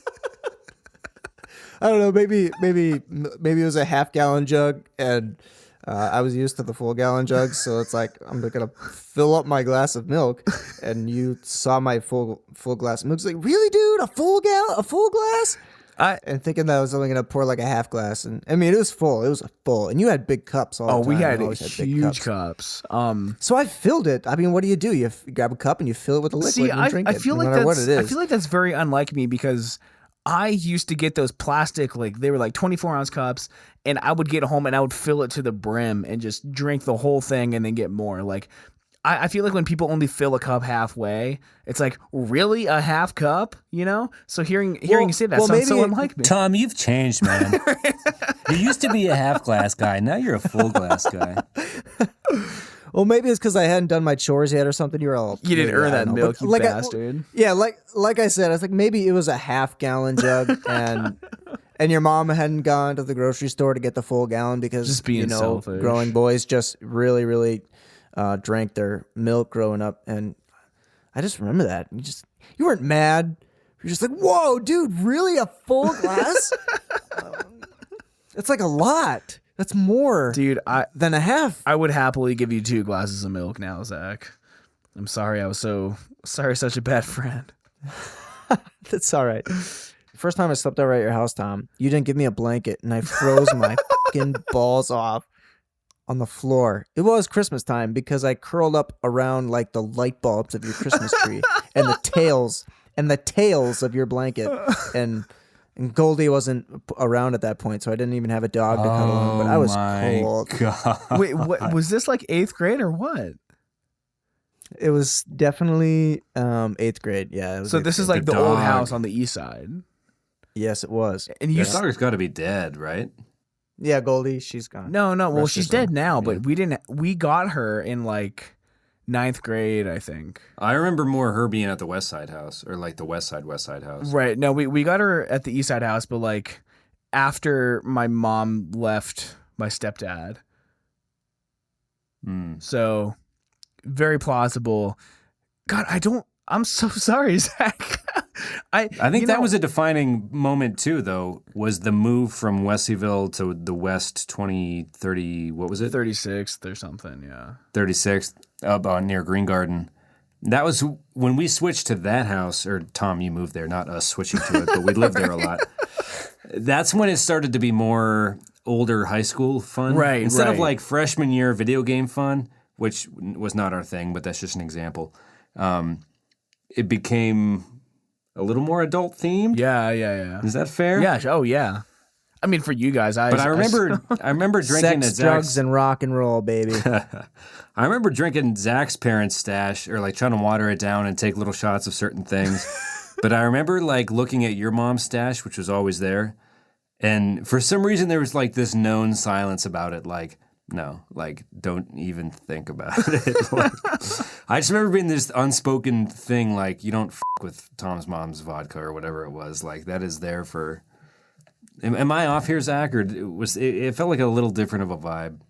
I don't know, maybe it was a half-gallon jug, and I was used to the full gallon jugs, so it's like I'm gonna fill up my glass of milk, and you saw my full glass of milk. It's like, "Really, dude? A full glass?" And thinking that I was only gonna pour like a half glass, and I mean it was full. It was full, and you had big cups all the time. We had always huge cups. So I filled it. I mean, what do? You grab a cup and you fill it with a liquid and you drink it. Feel no like matter what it is. I feel like that's very unlike me because I used to get those plastic, like they were like 24-ounce cups, and I would get home and I would fill it to the brim and just drink the whole thing and then get more. Like, I feel like when people only fill a cup halfway, it's like, really, a half cup, you know? So hearing you say that sounds so unlike me. Tom, you've changed, man. You used to be a half glass guy. Now you're a full glass guy. Well, maybe it's because I hadn't done my chores yet or something. You didn't earn that milk, you bastard. Like I said, I was like, maybe it was a half-gallon jug, and your mom hadn't gone to the grocery store to get the full gallon because, just being selfish. Growing boys just really, really drank their milk growing up, and I just remember that. You weren't mad. You're just like, "Whoa, dude, really, a full glass?" It's like a lot. That's more, dude, than a half. I would happily give you 2 glasses of milk now, Zach. I'm sorry I was such a bad friend. That's all right. First time I slept over at your house, Tom, you didn't give me a blanket, and I froze my fucking balls off on the floor. It was Christmas time because I curled up around like the light bulbs of your Christmas tree and the tails of your blanket, and Goldie wasn't around at that point, so I didn't even have a dog to cuddle on, but I was cold. God. Wait, what was this, like 8th grade or what? It was definitely 8th grade. Yeah. So this is like the old house on the east side. Yes, it was. And your dog's got to be dead, right? Yeah, Goldie, she's gone. No. Well, she's dead now, but we got her in like 9th grade, I think. I remember more her being at the West Side house, or like the West Side house. Right. No, we got her at the East Side house, but like after my mom left my stepdad. So very plausible. God, I'm so sorry, Zach. I think that was a defining moment too, though, was the move from Wesleyville to the West 30, what was it? 36th or something, yeah. 36th, up near Green Garden. That was when we switched to that house, or Tom, you moved there, not us switching to it, but we lived there a lot. That's when it started to be more older high school fun. Right, Instead of like freshman year video game fun, which was not our thing, but that's just an example. It became a little more adult themed. Yeah. Is that fair? Yeah. Oh, yeah. I mean, for you guys, I remember drinking sex, drugs, and rock and roll, baby. I remember drinking Zach's parents' stash, or like trying to water it down and take little shots of certain things. But I remember like looking at your mom's stash, which was always there, and for some reason there was like this known silence about it. Like like, don't even think about it. Like, I just remember being this unspoken thing, like, you don't f*** with Tom's mom's vodka or whatever it was. Like, that is there for... Am I off here, Zach, or it felt like a little different of a vibe?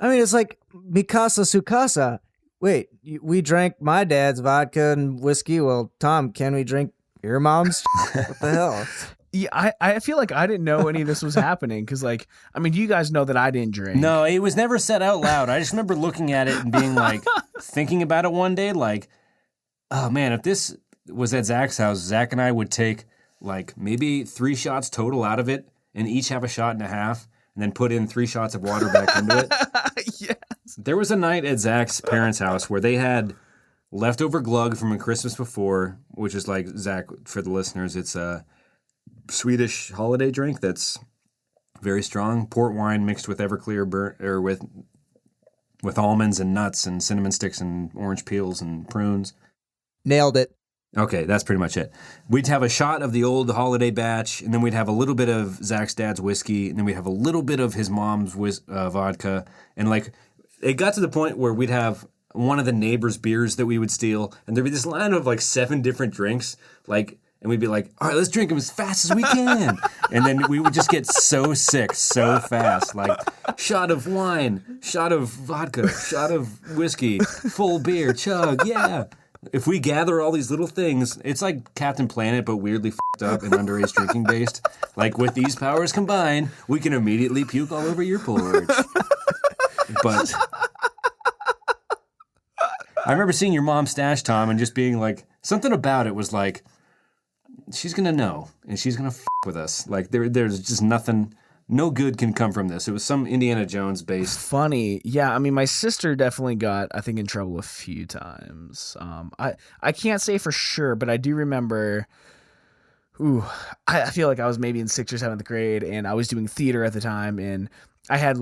I mean, it's like Mikasa Sukasa. Wait, we drank my dad's vodka and whiskey. Well, Tom, can we drink your mom's? What the hell? Yeah, I feel like I didn't know any of this was happening because, like, I mean, you guys know that I didn't drink. No, it was never said out loud. I just remember looking at it and being like, thinking about it one day, like, oh man, if this was at Zach's house, Zach and I would take like maybe 3 shots total out of it and each have a shot and a half and then put in 3 shots of water back into it. Yes. There was a night at Zach's parents' house where they had leftover glug from a Christmas before, which is like, Zach, for the listeners, it's a Swedish holiday drink that's very strong. Port wine mixed with Everclear or with almonds and nuts and cinnamon sticks and orange peels and prunes. Nailed it. Okay, that's pretty much it. We'd have a shot of the old holiday batch, and then we'd have a little bit of Zach's dad's whiskey, and then we'd have a little bit of his mom's vodka. And, like, it got to the point where we'd have one of the neighbors' beers that we would steal, and there'd be this line of, like, 7 different drinks, like, and we'd be like, all right, let's drink them as fast as we can. And then we would just get so sick so fast. Like, shot of wine, shot of vodka, shot of whiskey, full beer, chug, yeah. If we gather all these little things, it's like Captain Planet, but weirdly f***ed up and underage drinking based. Like, with these powers combined, we can immediately puke all over your porch. But I remember seeing your mom stash, Tom, and just being like, something about it was like, she's going to know, and she's going to f*** with us. Like, there's just nothing... No good can come from this. It was some Indiana Jones based. Funny. Yeah, I mean, my sister definitely got, I think, in trouble a few times. I can't say for sure, but I do remember, I feel like I was maybe in 6th or 7th grade, and I was doing theater at the time, and I had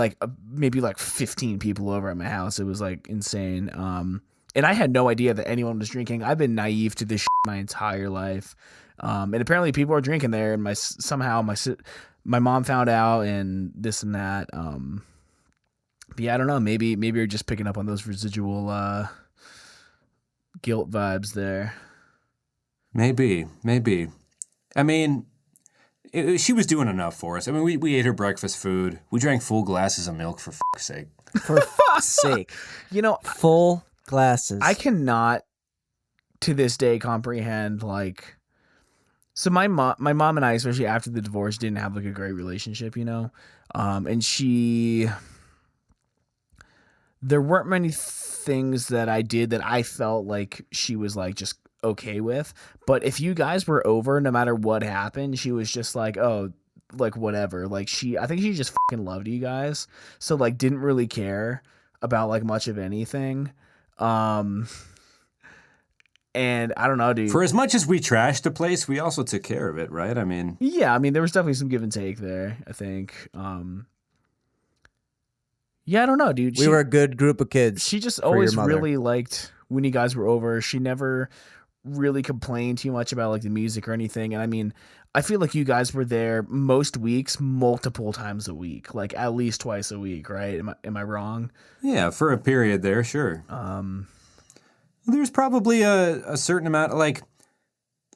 maybe 15 people over at my house. It was like insane. And I had no idea that anyone was drinking. I've been naive to this shit my entire life. And apparently people are drinking there, and somehow my mom found out and this and that. But yeah, I don't know. Maybe you're just picking up on those residual guilt vibes there. Maybe. I mean, she was doing enough for us. I mean, we ate her breakfast food. We drank full glasses of milk, for fuck's sake. For fuck's sake. You know, full glasses. I cannot, to this day, comprehend, like... So my mom and I, especially after the divorce, didn't have like a great relationship, you know? And there weren't many things that I did that I felt like she was like just okay with. But if you guys were over, no matter what happened, she was just like, oh, like whatever. Like I think she just fucking loved you guys. So like didn't really care about like much of anything. And I don't know, dude. For as much as we trashed the place, we also took care of it, right? I mean... Yeah, I mean, there was definitely some give and take there, I think. Yeah, I don't know, dude. We were a good group of kids. She just always really liked when you guys were over. She never really complained too much about, like, the music or anything. And, I mean, I feel like you guys were there most weeks, multiple times a week. Like, at least twice a week, right? Am I wrong? Yeah, for a period there, sure. There's probably a certain amount, like,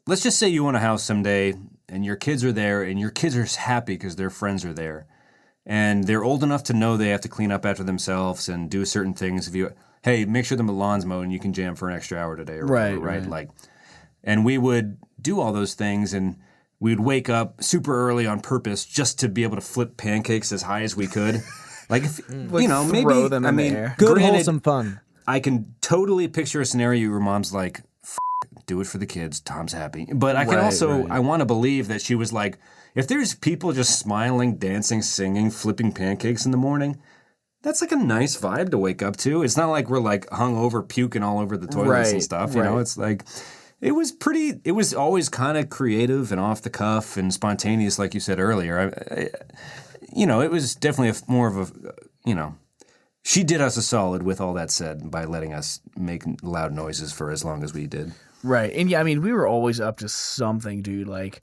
let's just say you own a house someday and your kids are there and your kids are happy because their friends are there and they're old enough to know they have to clean up after themselves and do certain things. Hey, make sure the lawn's mowed and you can jam for an extra hour today or whatever, right? Like, and we would do all those things and we'd wake up super early on purpose just to be able to flip pancakes as high as we could. Like, if, you know, maybe, them in the air. Good, wholesome fun. I can totally picture a scenario where mom's like, do it for the kids, Tom's happy. But I can I want to believe that she was like, if there's people just smiling, dancing, singing, flipping pancakes in the morning, that's like a nice vibe to wake up to. It's not like we're like hungover, puking all over the toilets and stuff. You know, it's like, it was always kind of creative and off the cuff and spontaneous, like you said earlier. You know, it was definitely more of a, you know, she did us a solid with all that said by letting us make loud noises for as long as we did. Right. And yeah, I mean, we were always up to something, dude. Like,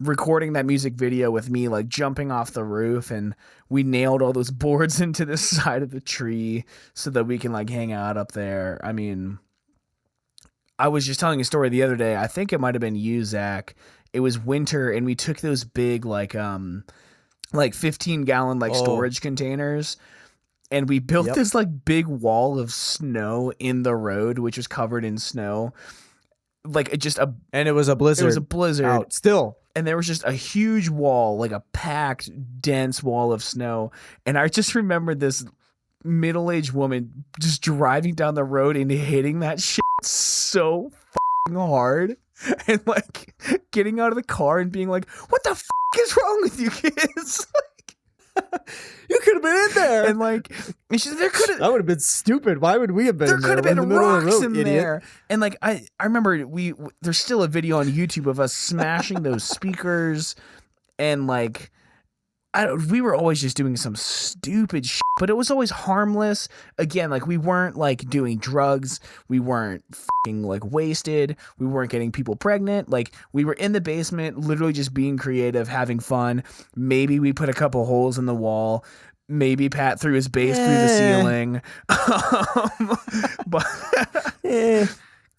recording that music video with me like jumping off the roof, and we nailed all those boards into the side of the tree so that we can like hang out up there. I mean, I was just telling a story the other day. I think it might have been you, Zach. It was winter, and we took those big like 15-gallon like storage containers, and we built this like big wall of snow in the road, which was covered in snow. Like and it was a blizzard. It was a blizzard out still. And there was just a huge wall, like a packed, dense wall of snow. And I just remember this middle-aged woman just driving down the road and hitting that shit so fucking hard. And like getting out of the car and being like, what the fuck is wrong with you kids? You could have been in there. And like, there could have. That would have been stupid. Why would we have been There in could have there? been In the middle of the rocks road, in idiot. there. And like, I remember there's still a video on YouTube of us smashing those speakers, and like, we were always just doing some stupid shit, but it was always harmless. Again, like we weren't like doing drugs. We weren't fucking like wasted. We weren't getting people pregnant. Like we were in the basement, literally just being creative, having fun. Maybe we put a couple holes in the wall. Maybe Pat threw his bass through the ceiling. But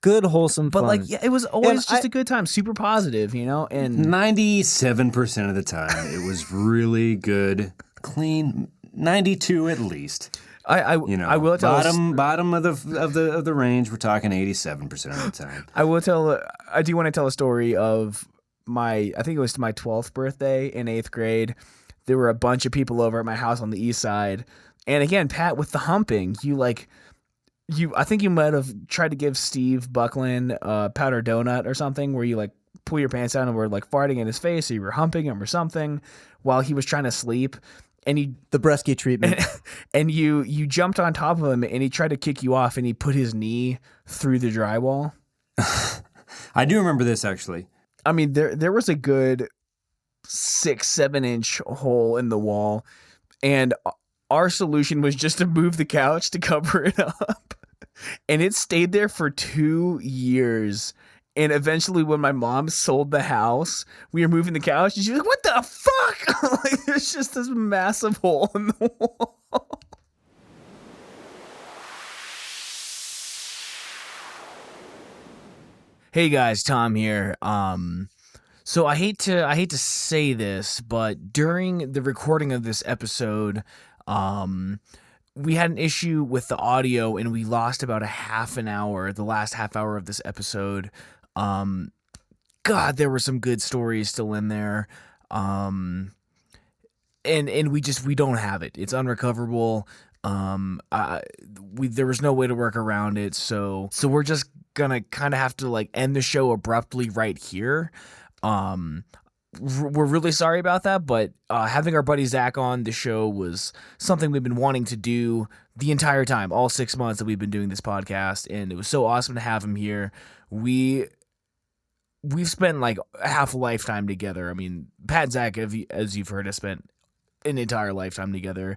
good wholesome but fun. like, yeah, it was always just a good time, super positive, you know. And 97% of the time, it was really good, clean. 92 at least. I will tell bottom of the range. We're talking 87% of the time. I do want to tell a story of I think it was my 12th birthday in 8th grade. There were a bunch of people over at my house on the east side, and again, Pat, with the humping, I think you might have tried to give Steve Buckland a powder donut or something, where you like pull your pants down and were like farting in his face, or you were humping him or something while he was trying to sleep. And the Bresky treatment. And you jumped on top of him, and he tried to kick you off, and he put his knee through the drywall. I do remember this, actually. I mean, there was a good 6-7 inch hole in the wall, and our solution was just to move the couch to cover it up. And it stayed there for 2 years. And eventually, when my mom sold the house, we were moving the couch, and she was like, what the fuck? Like, there's just this massive hole in the wall. Hey guys, Tom here. So I hate to say this, but during the recording of this episode, we had an issue with the audio, and we lost about the last half hour of this episode. God, there were some good stories still in there. And we don't have it. It's unrecoverable. There was no way to work around it. So we're just gonna kind of have to like end the show abruptly right here. We're really sorry about that, but having our buddy Zach on the show was something we've been wanting to do the entire time, all 6 months that we've been doing this podcast, and it was so awesome to have him here. We've spent like half a lifetime together. I mean, Pat and Zach, as you've heard, have spent an entire lifetime together,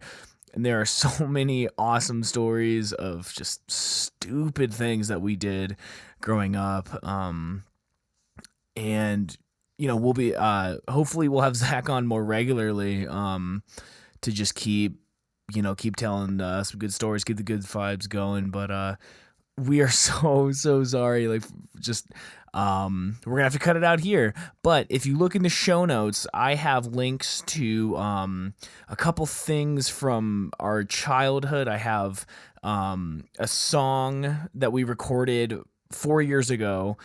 and there are so many awesome stories of just stupid things that we did growing up. And you know, we'll be hopefully we'll have Zach on more regularly to just keep telling some good stories, keep the good vibes going. But we are so sorry. Like, just we're gonna have to cut it out here. But if you look in the show notes, I have links to a couple things from our childhood. I have a song that we recorded 4 years ago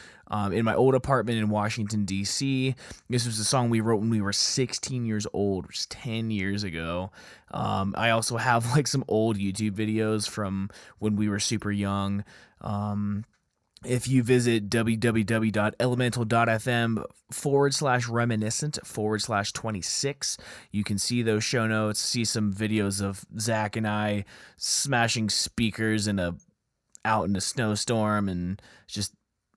in my old apartment in Washington, D.C. This was a song we wrote when we were 16 years old, which is 10 years ago. I also have like some old YouTube videos from when we were super young. If you visit www.elemental.fm/reminiscent/26, you can see those show notes, see some videos of Zach and I smashing speakers out in a snowstorm, and just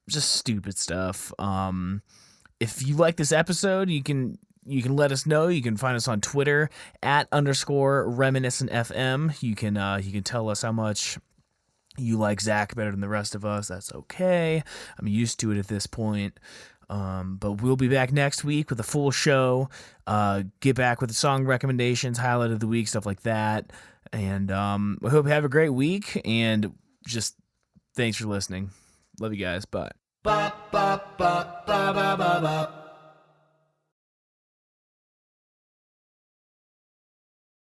stupid stuff. If you like this episode, you can let us know. You can find us on Twitter @_reminiscentfm. You can tell us how much you like Zach better than the rest of us. That's okay. I'm used to it at this point. But we'll be back next week with a full show. Get back with the song recommendations, highlight of the week, stuff like that. And we hope you have a great week. And just thanks for listening. Love you guys. Bye.